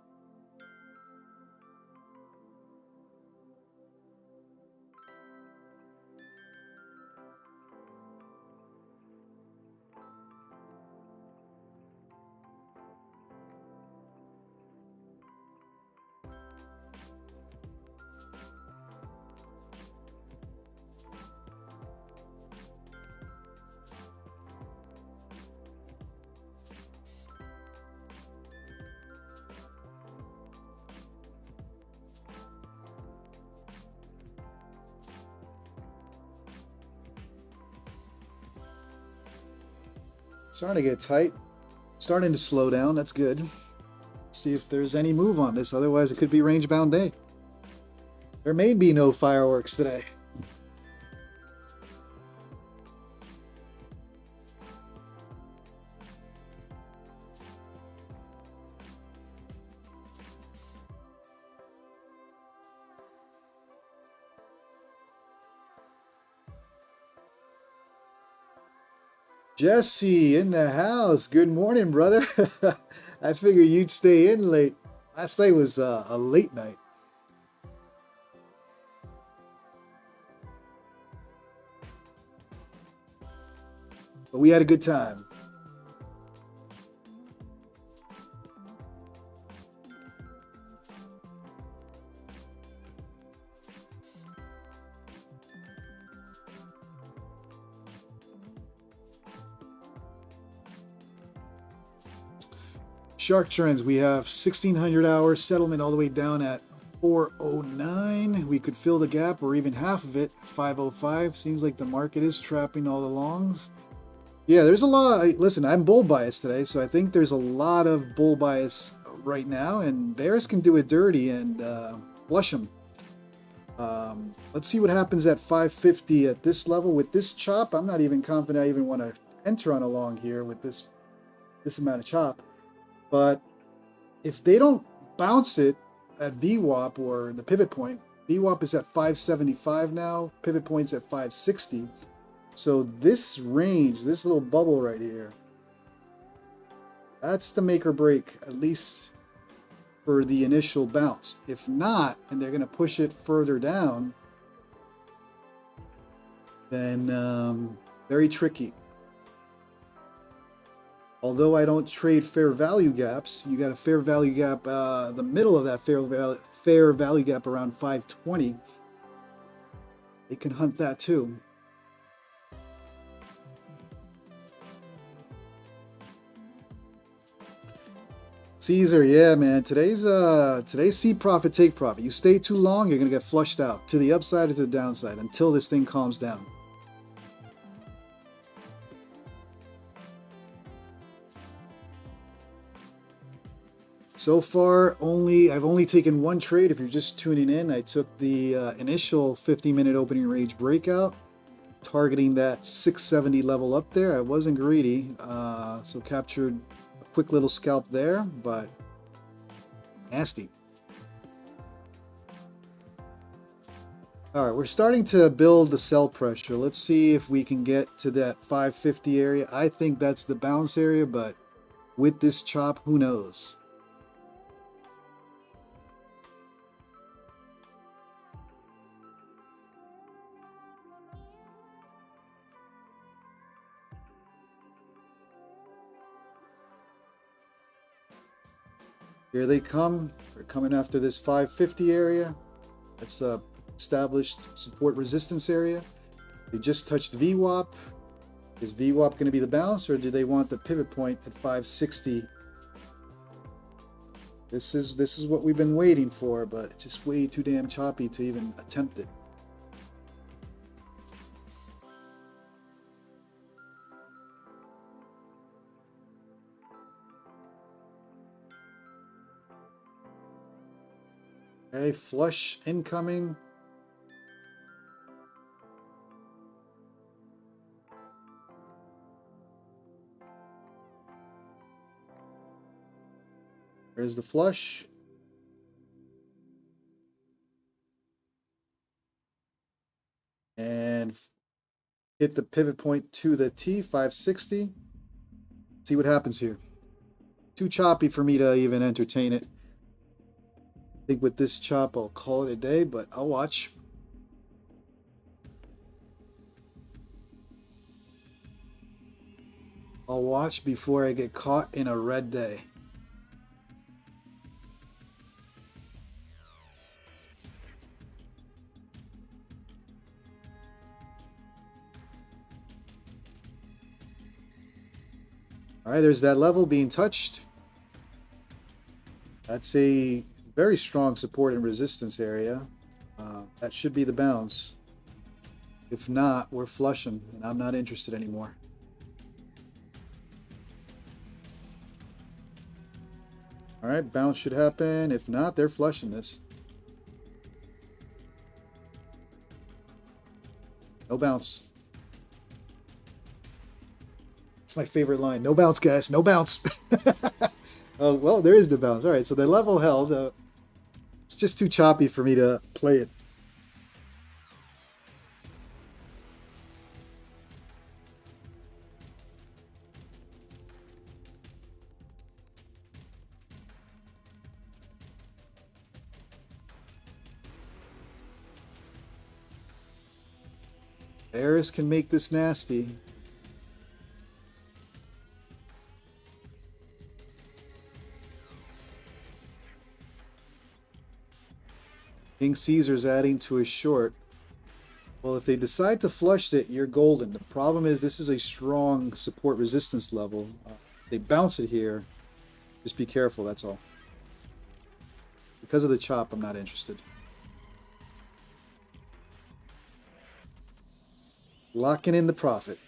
Starting to get tight, starting to slow down. That's good. See if there's any move on this, otherwise it could be range bound day. There may be no fireworks today. Jesse in the house. Good morning, brother. I figured you'd stay in late. Last night was a late night. But we had a good time. Shark trends, we have 1600 hours settlement all the way down at 409. We could fill the gap or even half of it, 505. Seems like the market is trapping all the longs. Yeah, there's a lot. Listen, I'm bull bias today, so I think there's a lot of bull bias right now, and bears can do it dirty and flush them. Let's see what happens at 550 at this level. With this chop, I'm not even confident I even want to enter on a long here with this amount of chop. But if they don't bounce it at VWAP or the pivot point, VWAP is at 575 now, pivot point's at 560. So this range, this little bubble right here, that's the make or break, at least for the initial bounce. If not, and they're going to push it further down, then very tricky. Although I don't trade fair value gaps, you got a fair value gap, the middle of that fair value gap around 520. They can hunt that too. Caesar, yeah, man. Today's see profit, take profit. You stay too long, you're gonna get flushed out to the upside or to the downside until this thing calms down. So far, I've only taken one trade. If you're just tuning in, I took the initial 50-minute opening range breakout, targeting that 670 level up there. I wasn't greedy, so captured a quick little scalp there, but nasty. All right, we're starting to build the sell pressure. Let's see if we can get to that 550 area. I think that's the bounce area, but with this chop, who knows? Here they come. They're coming after this 550 area. That's a established support resistance area. They just touched VWAP. Is VWAP going to be the bounce, or do they want the pivot point at 560? This is what we've been waiting for, but it's just way too damn choppy to even attempt it. Okay, flush incoming. There's the flush. And hit the pivot point to the T, 560. See what happens here. Too choppy for me to even entertain it. I think with this chop, I'll call it a day, but I'll watch. I'll watch before I get caught in a red day. All right, there's that level being touched. That's a very strong support and resistance area. That should be the bounce. If not, we're flushing, and I'm not interested anymore. All right, bounce should happen. If not, they're flushing this. No bounce. It's my favorite line. No bounce, guys. No bounce. Oh, well, there is the bounce. All right, so the level held. It's just too choppy for me to play it. Bears can make this nasty. King Caesar's adding to his short. Well, if they decide to flush it, you're golden. The problem is this is a strong support resistance level. They bounce it here. Just be careful, that's all. Because of the chop, I'm not interested. Locking in the profit.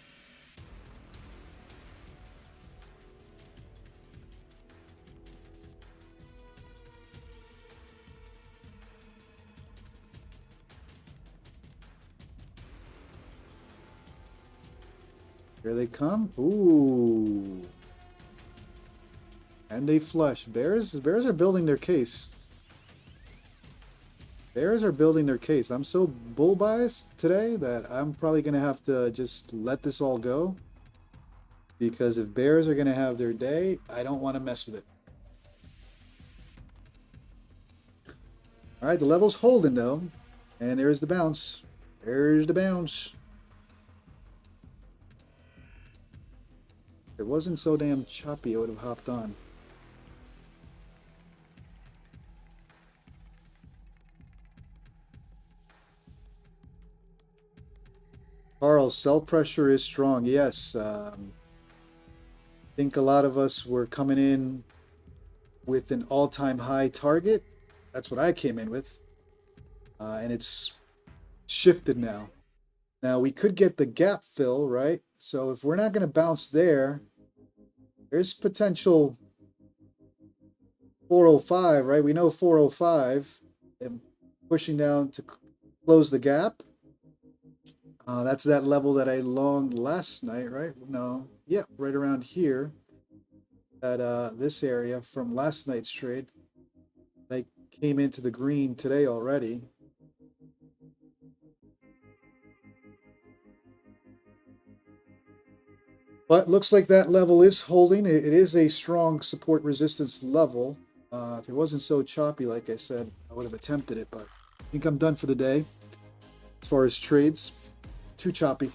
Here they come. Ooh. And they flush. Bears are building their case. Bears are building their case. I'm so bull biased today that I'm probably going to have to just let this all go. Because if bears are going to have their day, I don't want to mess with it. All right, the level's holding though. And there's the bounce. There's the bounce. If it wasn't so damn choppy, I would have hopped on. Carl, sell pressure is strong. Yes. I think a lot of us were coming in with an all-time high target. That's what I came in with. And it's shifted now. Now, we could get the gap fill, right? So if we're not going to bounce there, there's potential 405, right? We know 405 and pushing down to close the gap. That's that level that I longed last night, right? No, yeah, right around here at this area from last night's trade. I came into the green today already. But looks like that level is holding. It is a strong support resistance level. If it wasn't so choppy, like I said, I would have attempted it, but I think I'm done for the day as far as trades. Too choppy.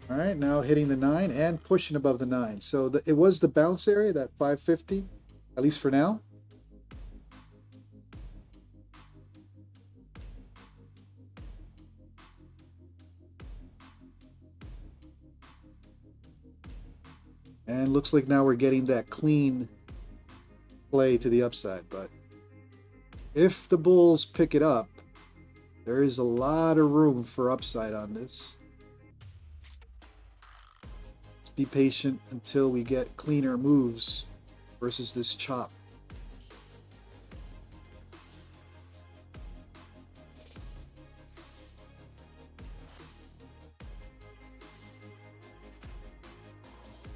All right, now hitting the 9 and pushing above the 9. So it was the bounce area, that 550, at least for now. And looks like now we're getting that clean play to the upside. But if the bulls pick it up, there is a lot of room for upside on this. Just be patient until we get cleaner moves versus this chop.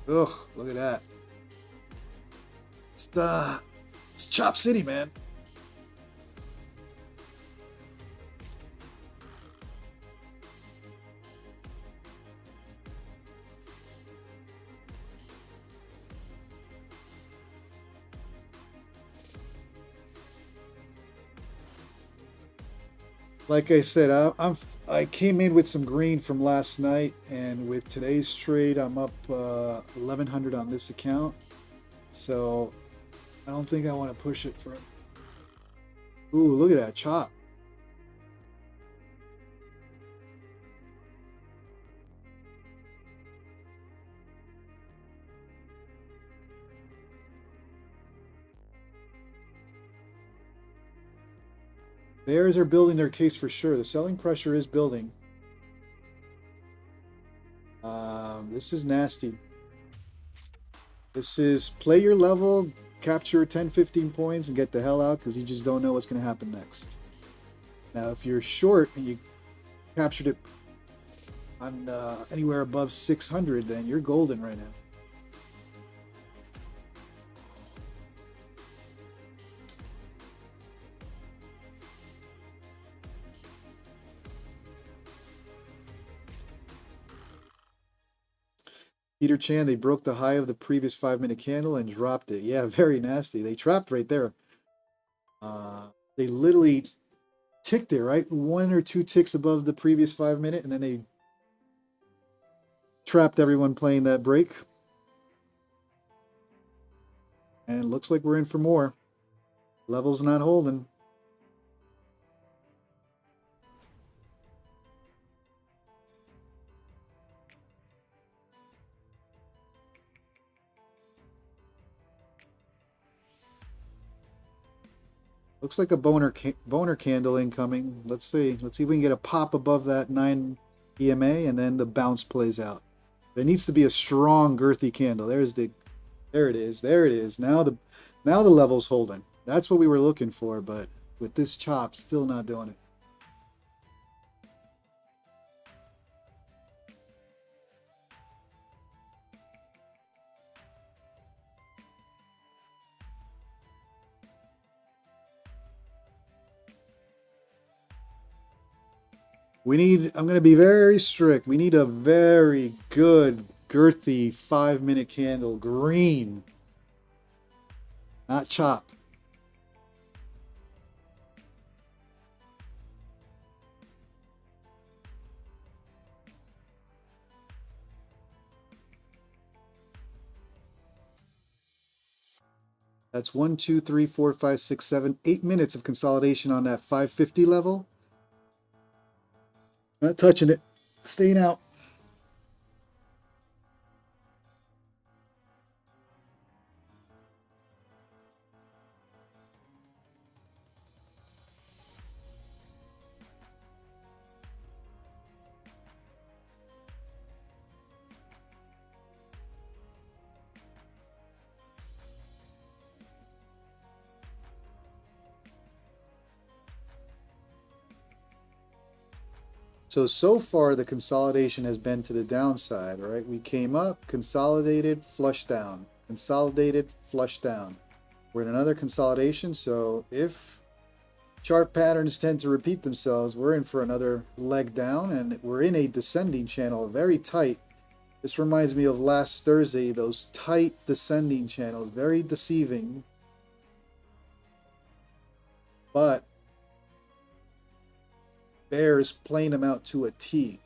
Ugh, look at that. It's Chop City, man. Like I said, I came in with some green from last night, and with today's trade, I'm up 1100 on this account. So I don't think I want to push it for. Ooh, look at that chop. Bears are building their case for sure. The selling pressure is building. This is nasty. This is play your level, capture 10, 15 points, and get the hell out because you just don't know what's going to happen next. Now, if you're short and you captured it on anywhere above 600, then you're golden right now. Peter Chan, they broke the high of the previous 5-minute candle and dropped it. Yeah, very nasty. They trapped right there. They literally ticked it, right? 1 or 2 ticks above the previous 5-minute, and then they trapped everyone playing that break. And it looks like we're in for more. Level's not holding. Looks like a boner candle incoming. Let's see. Let's see if we can get a pop above that 9 EMA, and then the bounce plays out. There needs to be a strong girthy candle. There it is. There it is. Now the level's holding. That's what we were looking for, but with this chop, still not doing it. I'm going to be very strict. We need a very good, girthy 5-minute candle. Green. Not chop. That's 1, 2, 3, 4, 5, 6, 7, 8 minutes of consolidation on that 550 level. Not touching it. Staying out. So far the consolidation has been to the downside, right? We came up, consolidated, flushed down, consolidated, flushed down. We're in another consolidation, so if chart patterns tend to repeat themselves, we're in for another leg down, and we're in a descending channel, very tight. This reminds me of last Thursday, those tight descending channels, very deceiving. But Bears playing them out to a T.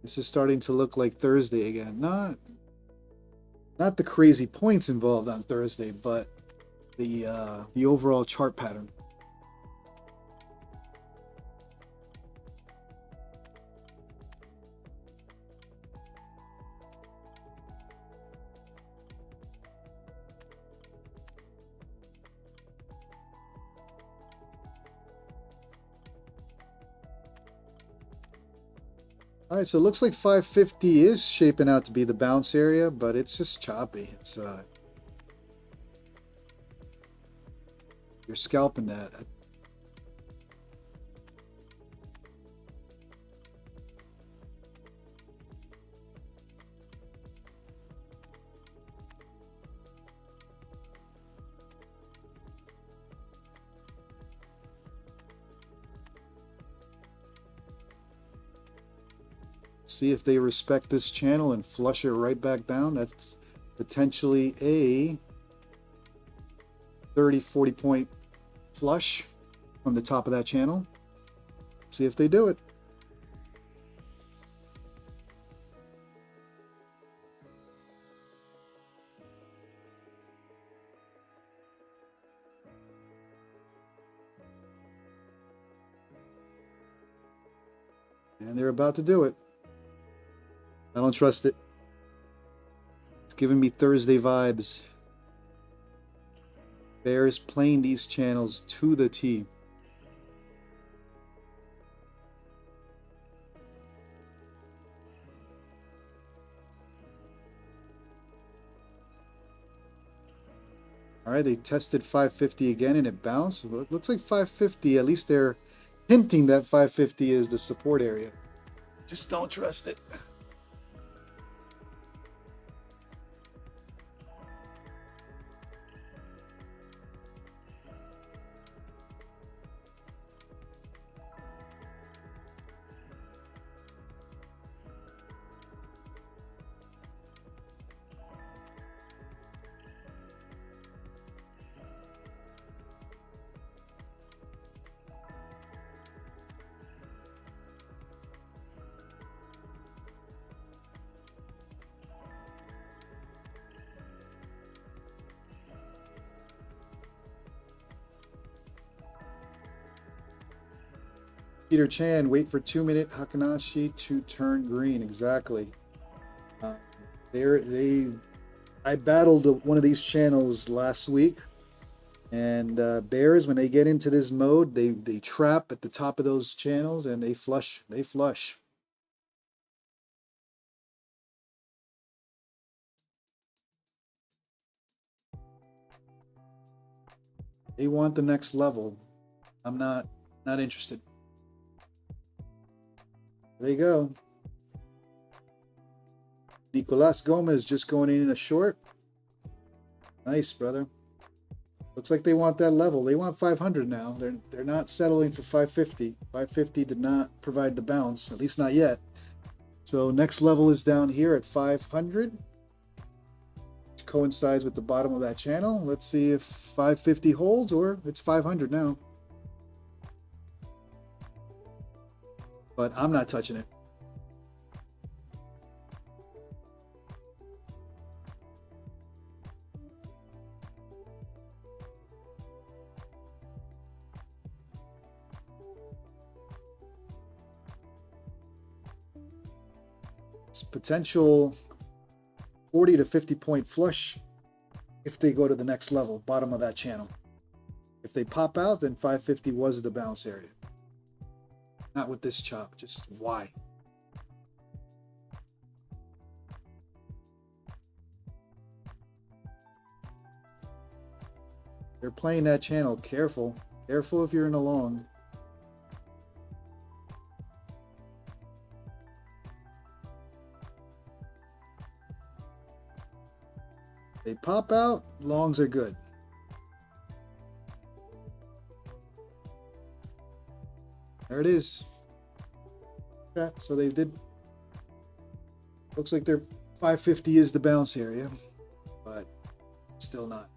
This is starting to look like Thursday again. Not the crazy points involved on Thursday, but the overall chart pattern. All right, so it looks like 550 is shaping out to be the bounce area, but it's just choppy. It's you're scalping that. See if they respect this channel and flush it right back down. That's potentially a 30-40 point flush from the top of that channel. See if they do it. And they're about to do it. I don't trust it. It's giving me Thursday vibes. Bears playing these channels to the T. All right, they tested 550 again and it bounced. Well, it looks like 550, at least they're hinting that 550 is the support area. Just don't trust it. Peter Chan, wait for 2-minute Hakanashi to turn green. Exactly. I battled one of these channels last week, and bears, when they get into this mode, they trap at the top of those channels and they flush. They flush. They want the next level. I'm not interested. There you go. Nicolas Gomez just going in a short. Nice, brother. Looks like they want that level. They want 500 now. They're not settling for 550. 550 did not provide the bounce, at least not yet. So next level is down here at 500. Which coincides with the bottom of that channel. Let's see if 550 holds or it's 500 now. But I'm not touching it. It's potential 40 to 50 point flush if they go to the next level, bottom of that channel. If they pop out, then 550 was the bounce area. Not with this chop, just why? They're playing that channel. Careful. Careful if you're in a long. They pop out, longs are good. There it is. Okay, so they did. Looks like their 550 is the bounce area, but still not.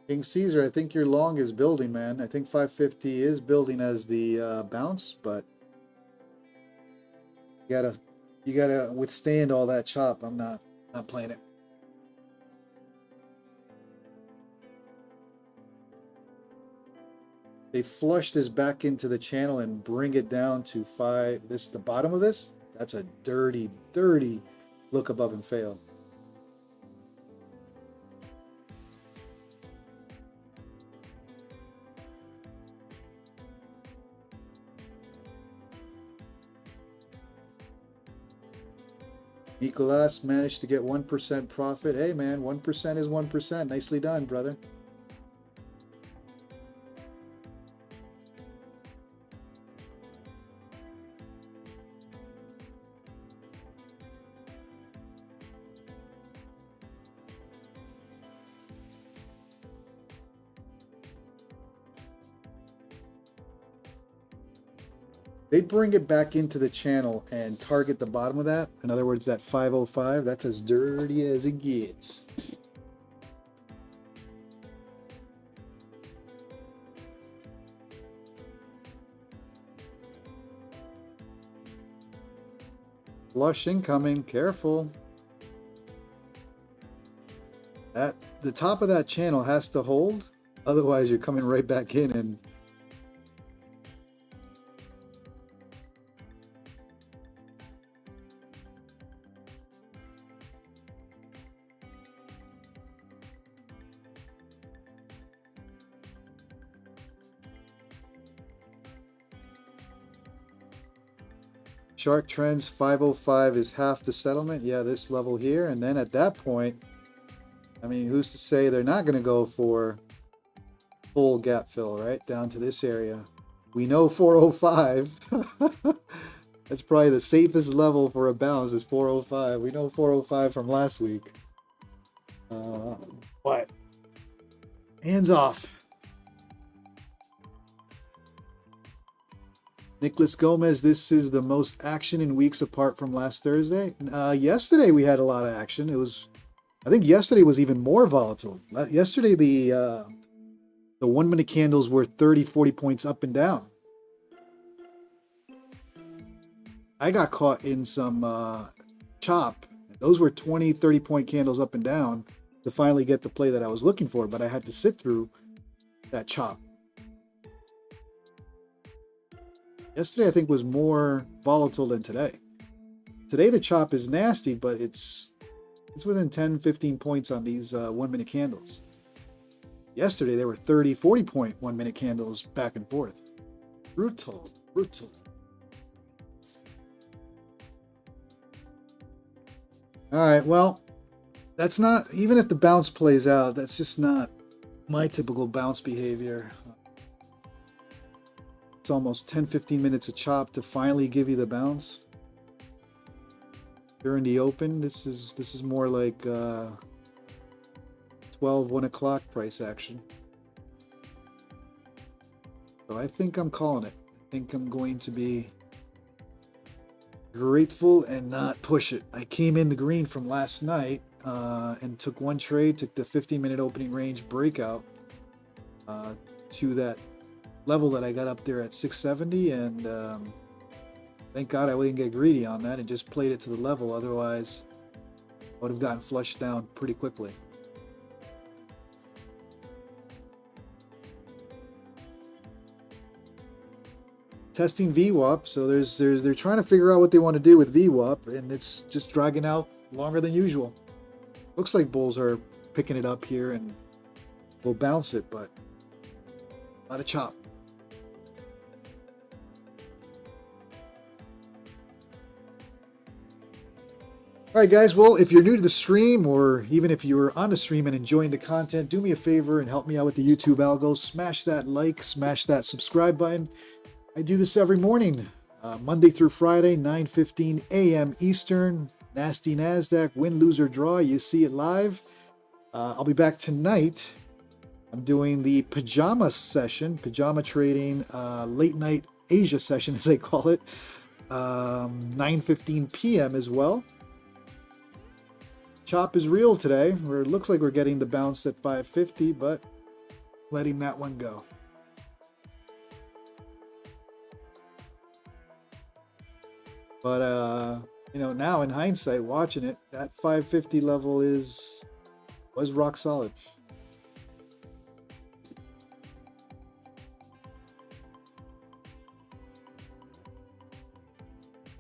King Caesar, I think your long is building, man. I think 550 is building as the bounce, but you gotta withstand all that chop. I'm not playing it. They flush this back into the channel and bring it down to the bottom of this. That's a dirty, dirty look above and fail. Nicolas managed to get 1% profit. Hey man, 1% is 1%. Nicely done, brother. They bring it back into the channel and target the bottom of that. In other words, that 505, that's as dirty as it gets. Flush incoming, careful. The top of that channel has to hold, otherwise you're coming right back in and Shark Trends 505 is half the settlement. Yeah, this level here. And then at that point, I mean, who's to say they're not going to go for full gap fill, right? Down to this area. We know 405. That's probably the safest level for a bounce is 405. We know 405 from last week. What? Hands off. Nicholas Gomez, this is the most action in weeks apart from last Thursday. Yesterday we had a lot of action. I think yesterday was even more volatile. Yesterday the 1 minute candles were 30, 40 points up and down. I got caught in some chop. Those were 20, 30 point candles up and down to finally get the play that I was looking for, but I had to sit through that chop. Yesterday, I think, was more volatile than today. Today, the chop is nasty, but it's within 10, 15 points on these 1 minute candles. Yesterday, there were 30, 40 point 1 minute candles back and forth. Brutal, brutal. All right, well, that's not, even if the bounce plays out, that's just not my typical bounce behavior. It's almost 10, 15 minutes of chop to finally give you the bounce. During the open, this is more like 12, 1 o'clock price action. So I think I'm calling it. I think I'm going to be grateful and not push it. I came in the green from last night and took one trade, took the 15-minute opening range breakout to that level that I got up there at 670, and thank God I wouldn't get greedy on that and just played it to the level. Otherwise, I would have gotten flushed down pretty quickly. Testing VWAP, so they're trying to figure out what they want to do with VWAP, and it's just dragging out longer than usual. Looks like bulls are picking it up here and will bounce it, but a lot of chop. All right, guys, well, if you're new to the stream, or even if you're on the stream and enjoying the content, do me a favor and help me out with the YouTube algo. Smash that like, smash that subscribe button. I do this every morning, Monday through Friday, 9:15 a.m. Eastern. Nasty NASDAQ, win, lose, or draw. You see it live. I'll be back tonight. I'm doing the pajama session, pajama trading, late night Asia session, as they call it, 9:15 p.m. as well. Chop is real today, where it looks like we're getting the bounce at 550, but letting that one go. But you know, now in hindsight, watching it, that 550 level was rock solid.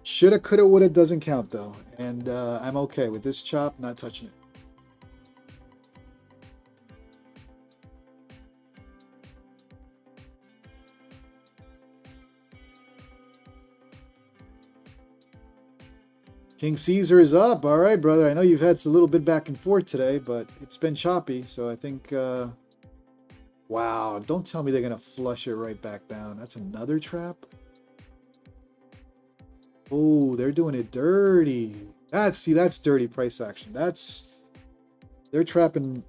Shoulda, coulda, woulda doesn't count though, and I'm okay with this chop, not touching it. King Caesar is up. All right, brother. I know you've had a little bit back and forth today, but it's been choppy. So I think, wow, don't tell me they're going to flush it right back down. That's another trap. Oh, they're doing it dirty. That's dirty price action. They're trapping.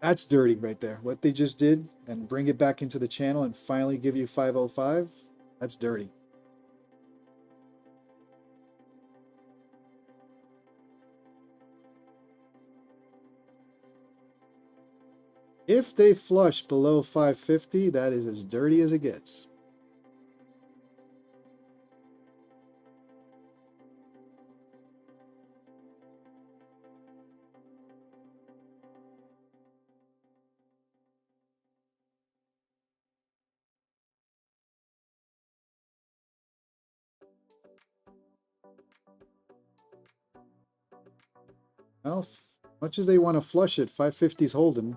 That's dirty right there. What they just did and bring it back into the channel and finally give you 505. That's dirty. If they flush below 550, that is as dirty as it gets. Well, much as they want to flush it, 550's holding.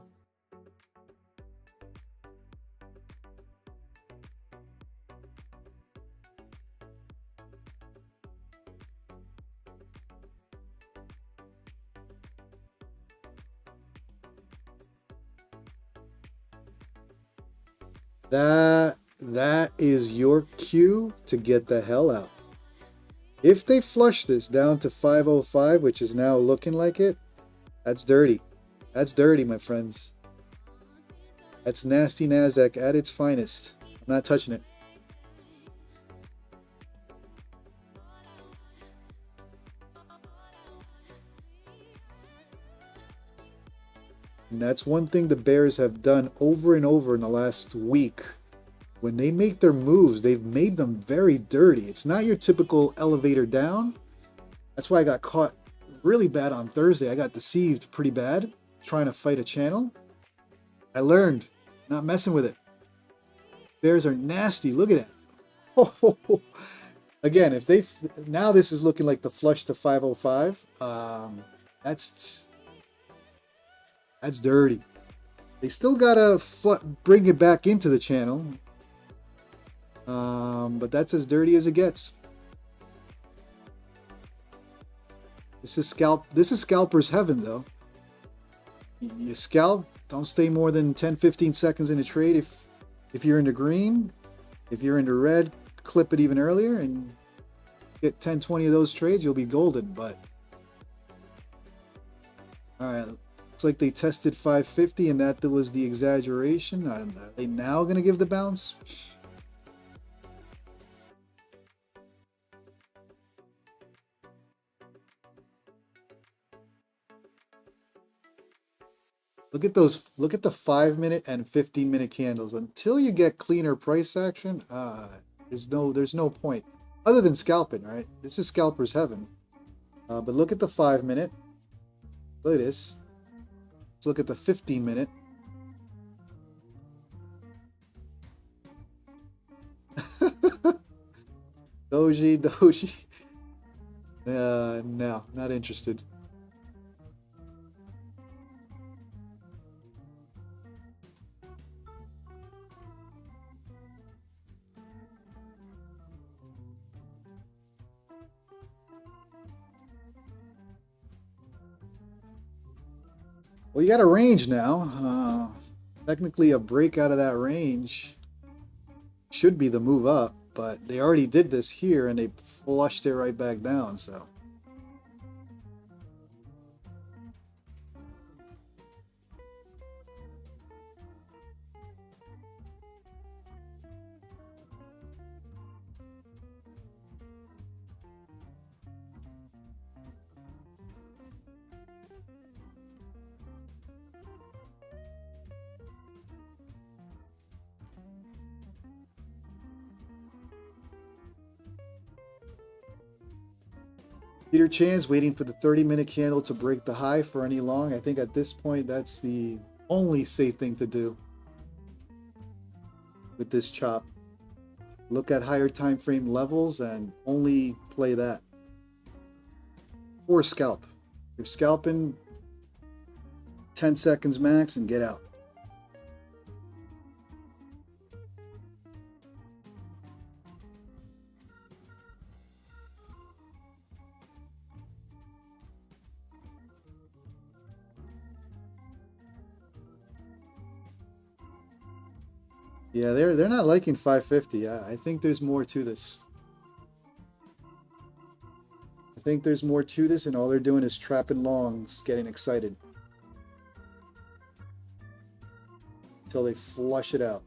That is your cue to get the hell out. If they flush this down to 505, which is now looking like it, that's dirty. That's dirty, my friends. That's nasty NASDAQ at its finest. I'm not touching it. And that's one thing the bears have done over and over in the last week. When they make their moves, they've made them very dirty. It's not your typical elevator down. That's why I got caught really bad on Thursday. I got deceived pretty bad trying to fight a channel. I learned not messing with it. Bears are nasty. Look at that. Oh, again, if they now this is looking like the flush to 505. That's dirty. They still gotta bring it back into the channel. But that's as dirty as it gets. This is scalper's heaven, though. You scalp, don't stay more than 10-15 seconds in a trade. If you're into green, if you're into red, clip it even earlier and get 10-20 of those trades, you'll be golden. But all right, looks like they tested 550 and that was the exaggeration. Are they now going to give the bounce? Look at those. Look at the 5-minute and 15-minute candles. Until you get cleaner price action, there's no point other than scalping, right? This is scalper's heaven. But look at the 5-minute. Look at this. Let's look at the 15-minute. Doji. No, not interested. Well, you got a range now. Technically, a break out of that range should be the move up, but they already did this here and they flushed it right back down, so. Peter Chan's waiting for the 30-minute candle to break the high for any long. I think at this point, that's the only safe thing to do with this chop. Look at higher time frame levels and only play that. Or scalp. You're scalping 10 seconds max and get out. Yeah, they're not liking 550. I think there's more to this. I think there's more to this, and all they're doing is trapping longs, getting excited until they flush it out.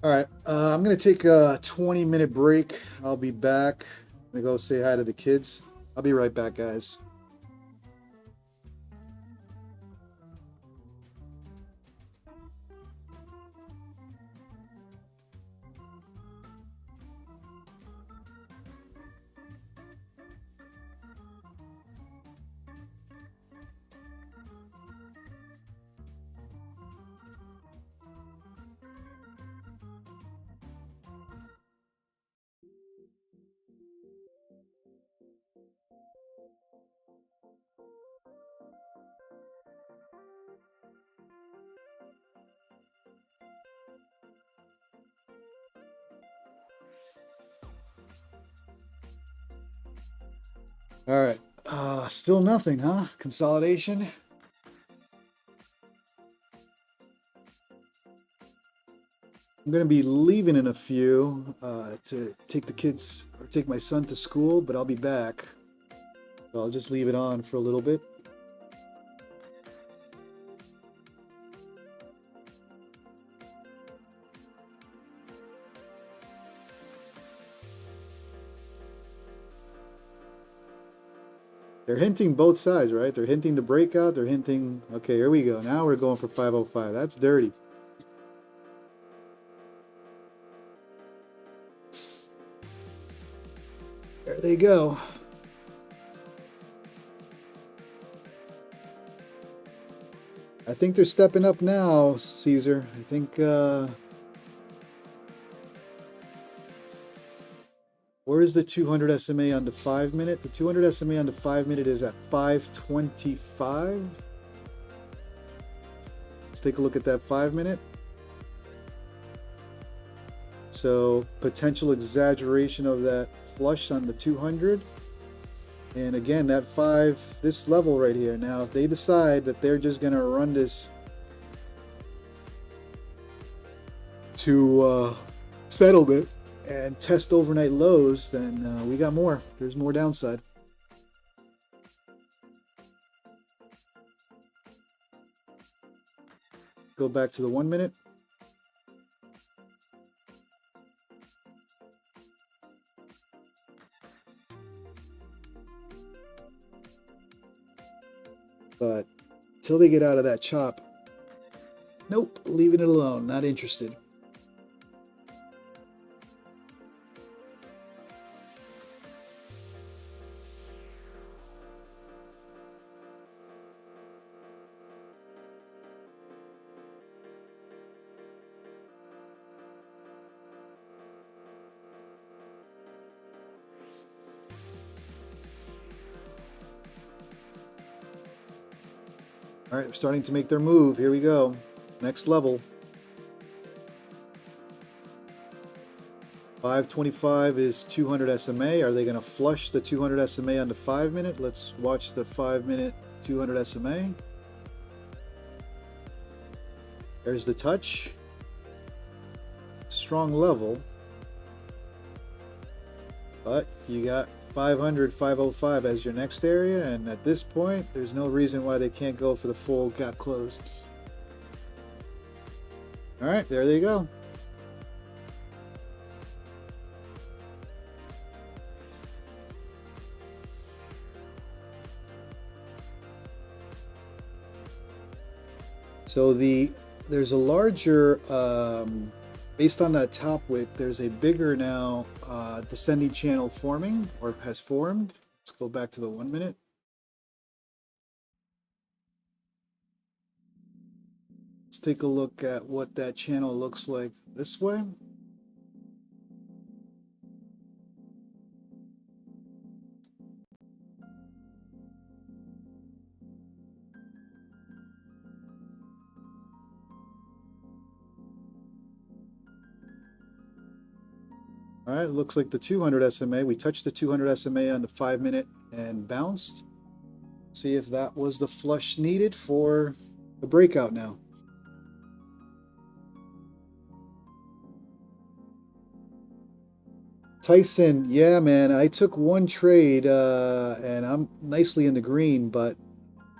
All right, I'm gonna take a 20-minute break. I'll be back. I'm gonna go say hi to the kids. I'll be right back, guys. All right, still nothing, huh? Consolidation. I'm gonna be leaving in a few to take the kids or take my son to school, but I'll be back. So I'll just leave it on for a little bit. They're hinting both sides, right? They're hinting the breakout. They're hinting, okay, here we go. Now we're going for 505. That's dirty. There they go. I think they're stepping up now, Caesar. I think, where is the 200 SMA on the 5-minute? The 200 SMA on the 5-minute is at 525. Let's take a look at that 5-minute. So potential exaggeration of that flush on the 200. And again, that 5, this level right here. Now, if they decide that they're just going to run this to settlement and test overnight lows, then we got more. There's more downside. Go back to the 1-minute. But until they get out of that chop, nope, leaving it alone, not interested. All right, we're starting to make their move. Here we go. Next level. 525 is 200 SMA. Are they going to flush the 200 SMA on the 5 minute? Let's watch the 5 minute 200 SMA. There's the touch. Strong level. But you got 500, 505 as your next area, and at this point, there's no reason why they can't go for the full gap close. All right, there they go. So there's a larger, based on that top wick, there's a bigger now descending channel forming, or has formed. Let's go back to the 1 minute. Let's take a look at what that channel looks like this way. All right, looks like the 200 SMA. We touched the 200 SMA on the 5 minute and bounced. See if that was the flush needed for the breakout now. Tyson, yeah, man, I took one trade and I'm nicely in the green, but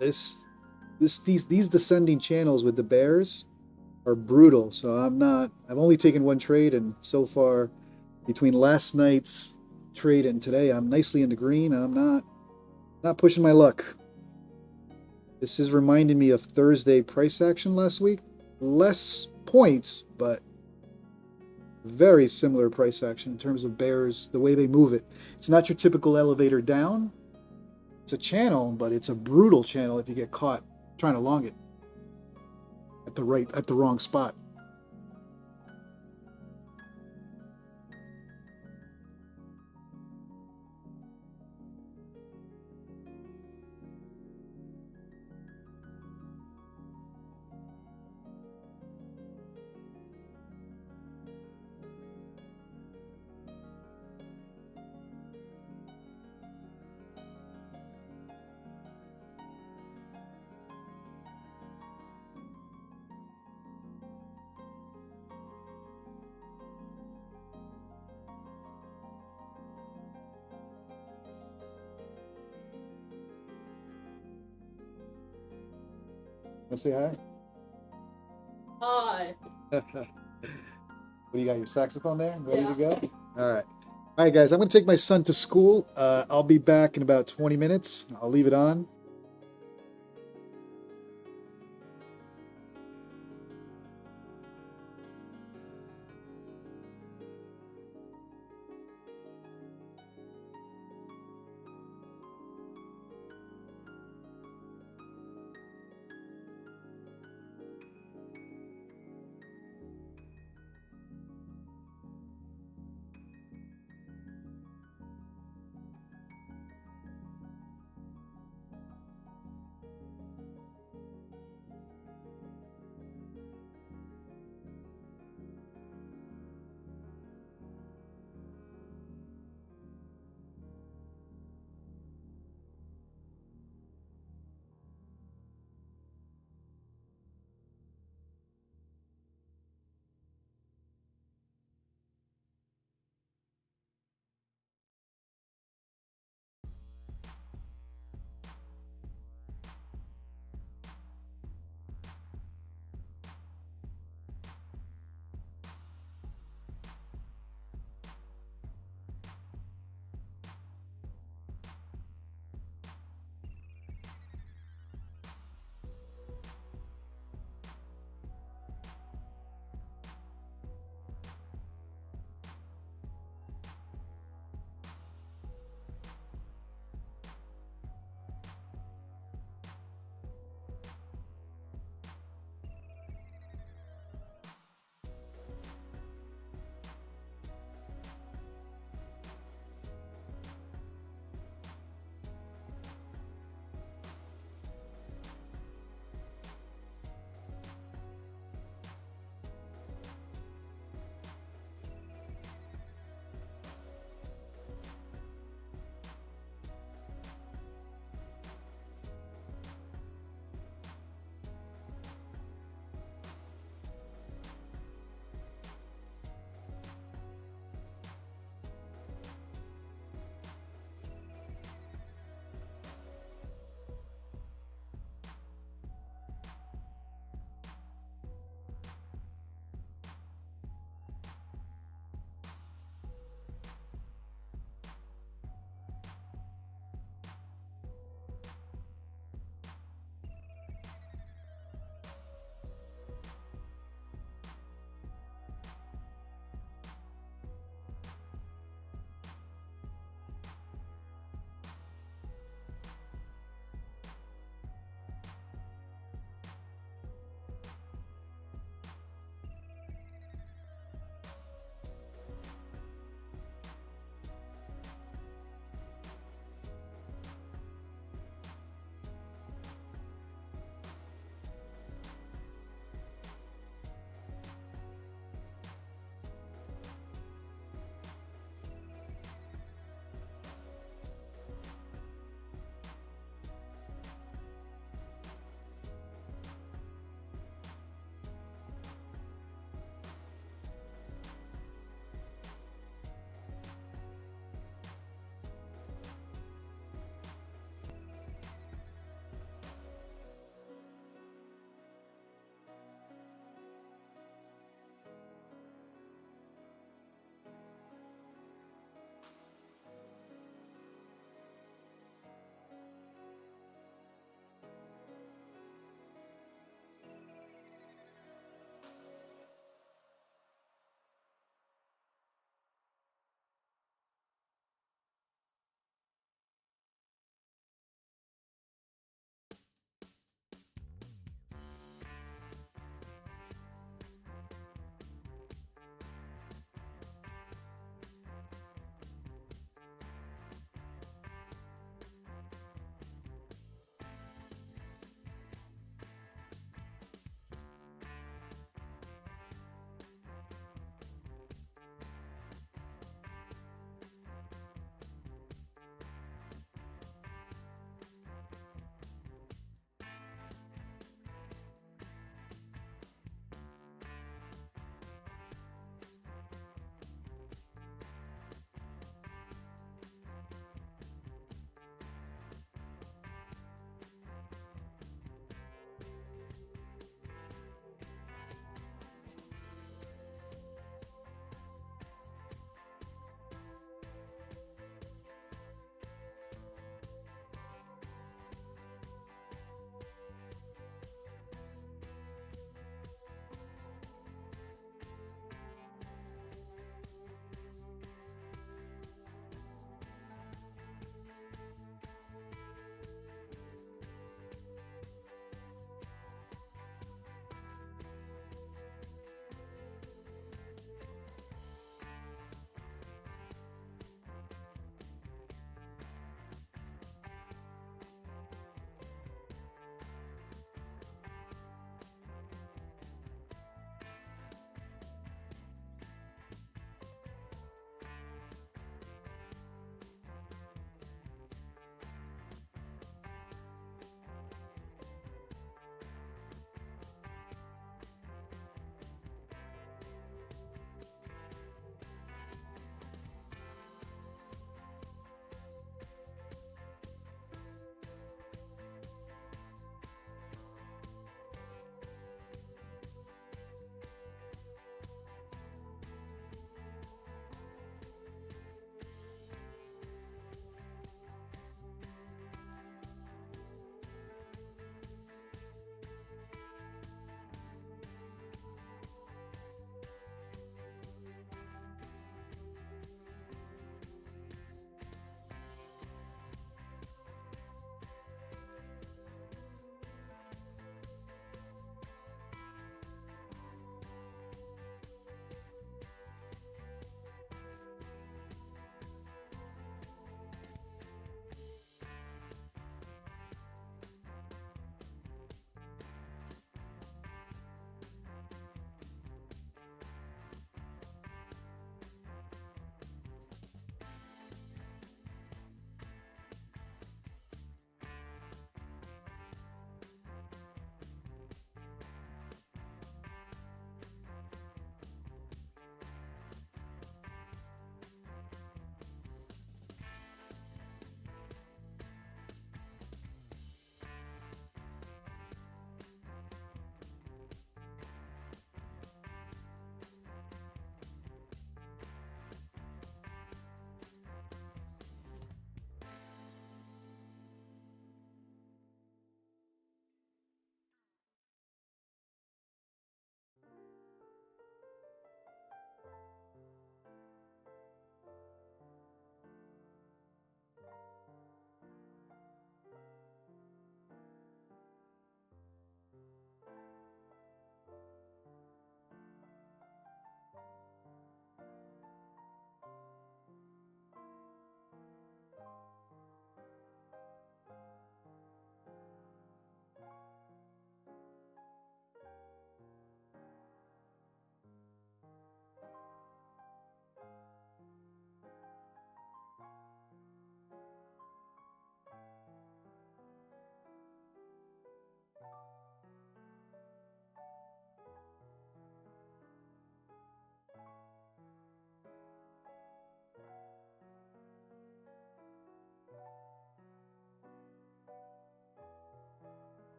these descending channels with the bears are brutal. So I've only taken one trade, and so far between last night's trade and today, I'm nicely in the green. I'm not pushing my luck. This is reminding me of Thursday price action last week. Less points, but very similar price action in terms of bears, the way they move it. It's not your typical elevator down. It's a channel, but it's a brutal channel if you get caught trying to long it at the wrong spot. Want to say hi? Hi. What do you got, your saxophone there? Ready to go? All right. All right, guys, I'm going to take my son to school. I'll be back in about 20 minutes. I'll leave it on.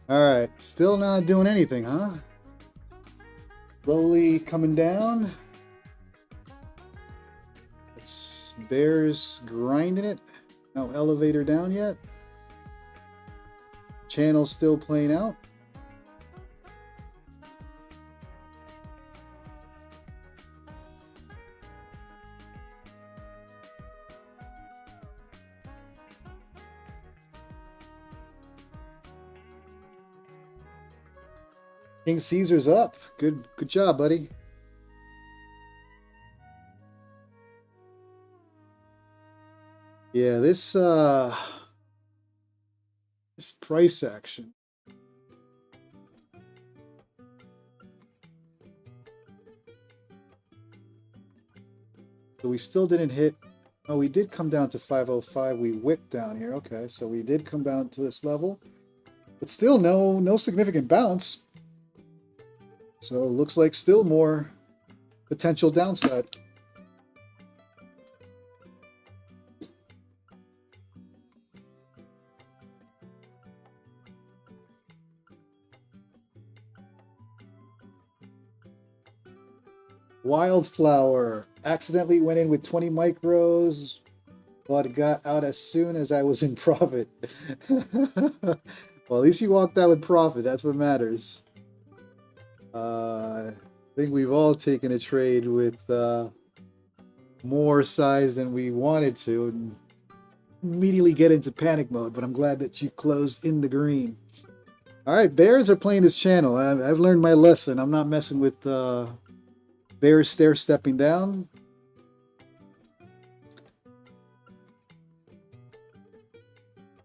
Alright, still not doing anything, huh? Slowly coming down. It's bears grinding it. No elevator down yet. Channel still playing out. King Caesar's up. Good job, buddy. Yeah, this price action. So we still didn't hit. Oh, we did come down to 505. We wicked down here. Okay, so we did come down to this level, but still no significant bounce. So it looks like still more potential downside. Wildflower accidentally went in with 20 micros, but got out as soon as I was in profit. Well, at least you walked out with profit. That's what matters. I think we've all taken a trade with more size than we wanted to and immediately get into panic mode, but I'm glad that you closed in the green. All right, bears are playing this channel. I've learned my lesson. I'm not messing with bears stair-stepping down.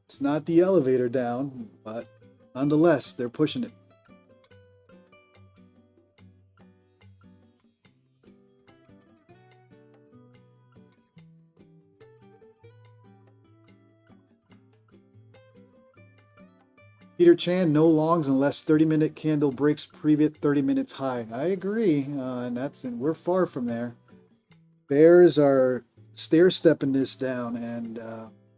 It's not the elevator down, but nonetheless, they're pushing it. Peter Chan, no longs unless 30-minute candle breaks previous 30 minutes high. I agree, and we're far from there. Bears are stair-stepping this down, and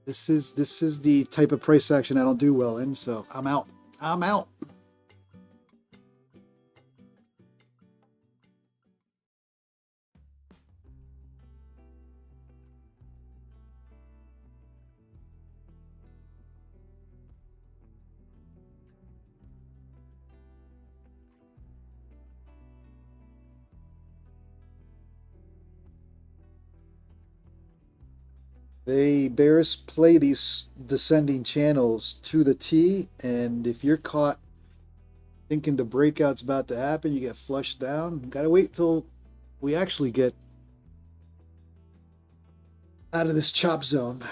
this is the type of price action I don't do well in. So I'm out. I'm out. Bears play these descending channels to the T, and if you're caught thinking the breakout's about to happen, you get flushed down. You gotta wait till we actually get out of this chop zone.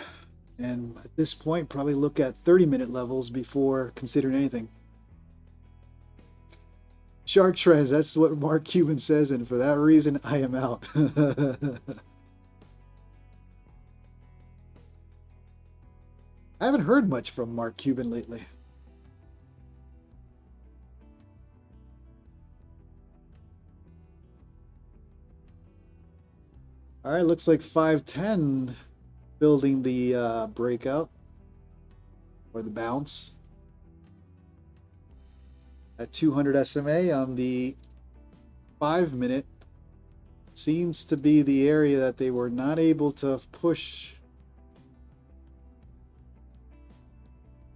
And at this point, probably look at 30-minute levels before considering anything. Shark trends, that's what Mark Cuban says, and for that reason, I am out. I haven't heard much from Mark Cuban lately. All right, looks like 510 building the breakout or the bounce. At 200 SMA on the 5-minute seems to be the area that they were not able to push.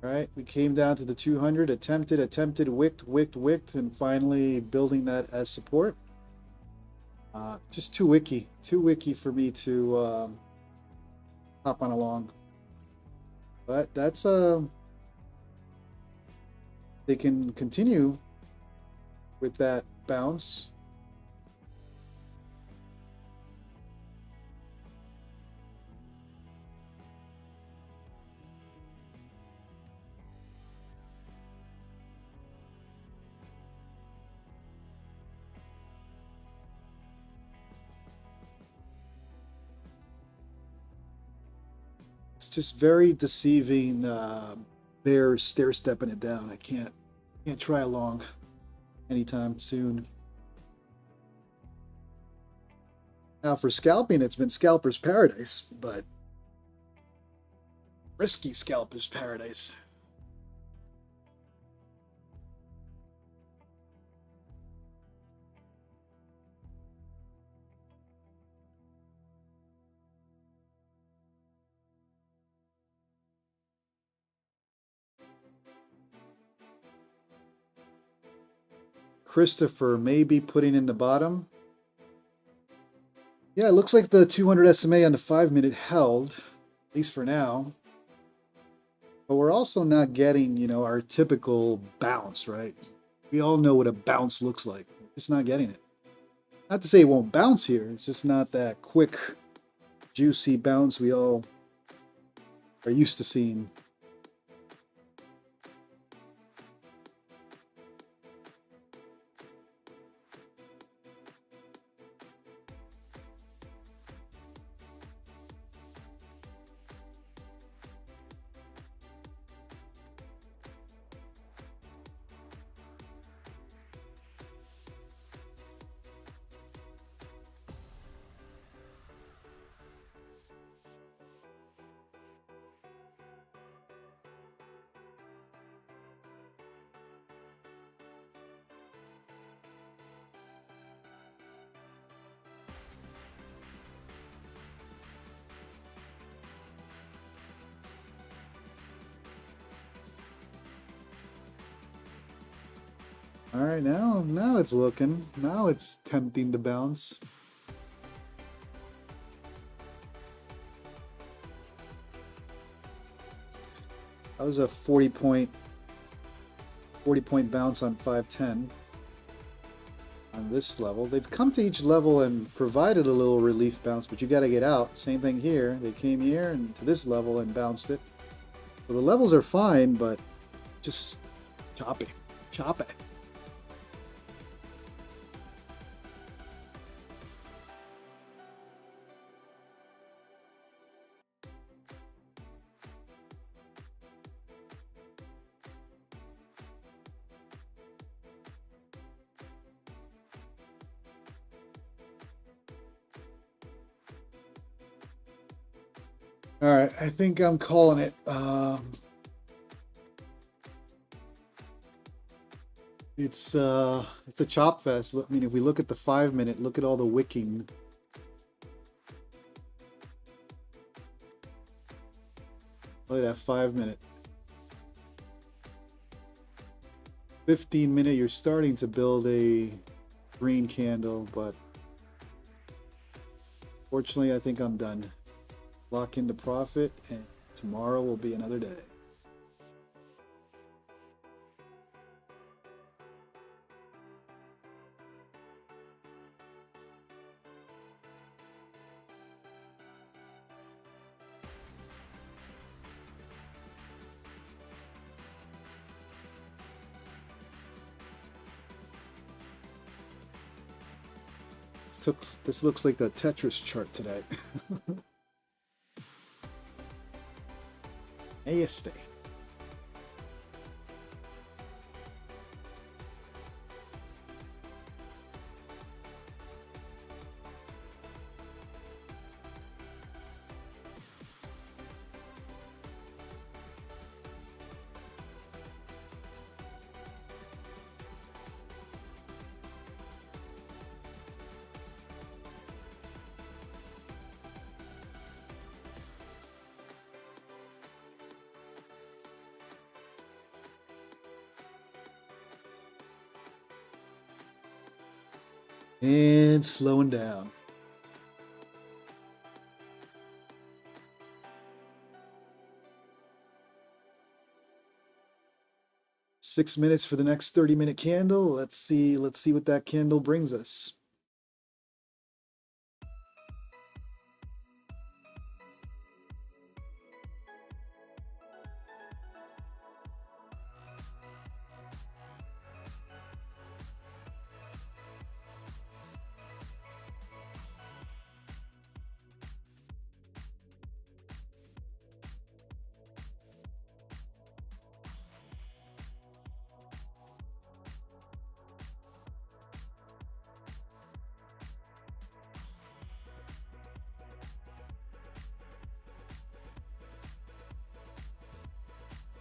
Right, we came down to the 200, attempted, wicked, and finally building that as support. Just too wicky for me to hop on along. But that's they can continue with that bounce. Just very deceiving. Bears stair stepping it down. I can't try along anytime soon. Now for scalping, it's been scalper's paradise, but risky scalper's paradise. Christopher may be putting in the bottom. Yeah, it looks like the 200 SMA on the 5-minute held, at least for now. But we're also not getting, you know, our typical bounce, right? We all know what a bounce looks like. We're just not getting it. Not to say it won't bounce here. It's just not that quick, juicy bounce we all are used to seeing. All right, now it's looking. Now it's tempting to bounce. That was a 40 point bounce on 510 on this level. They've come to each level and provided a little relief bounce, but you got to get out. Same thing here. They came here and to this level and bounced it. So the levels are fine, but just choppy. All right, I think I'm calling it. It's a chop fest. I mean, if we look at the 5-minute, look at all the wicking. Look at that 5-minute. 15-minute, you're starting to build a green candle, but fortunately, I think I'm done. Lock in the profit, and tomorrow will be another day. This looks like a Tetris chart today. Este. And slowing down. Six minutes for the next 30-minute candle. Let's see what that candle brings us.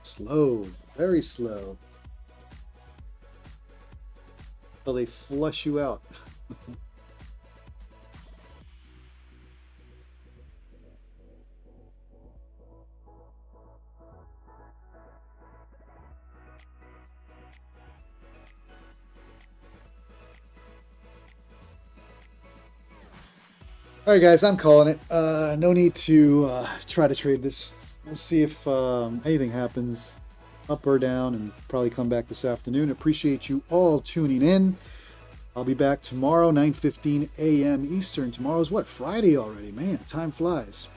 Slow, very slow. Till they flush you out. All right, guys, I'm calling it. No need to try to trade this. We'll see if anything happens, up or down, and probably come back this afternoon. Appreciate you all tuning in. I'll be back tomorrow, 9:15 a.m. Eastern. Tomorrow's what? Friday already. Man, time flies.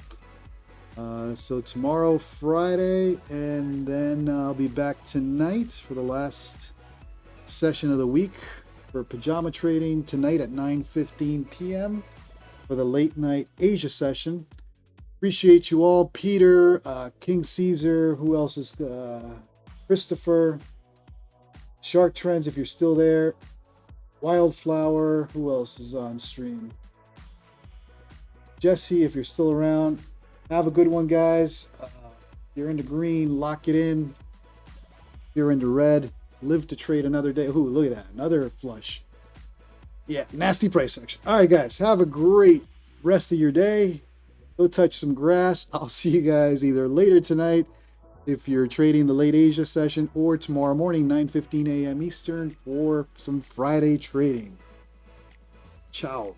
So tomorrow, Friday, and then I'll be back tonight for the last session of the week for pajama trading tonight at 9:15 p.m. for the late night Asia session. Appreciate you all. Peter, King Caesar, who else is Christopher, Shark Trends, if you're still there, Wildflower, who else is on stream? Jesse, if you're still around. Have a good one, guys. If you're into green, lock it in. If you're into red, live to trade another day. Ooh, look at that. Another flush. Yeah, nasty price action. All right, guys. Have a great rest of your day. Go touch some grass. I'll see you guys either later tonight if you're trading the late Asia session, or tomorrow morning, 9:15 a.m. Eastern, for some Friday trading. Ciao.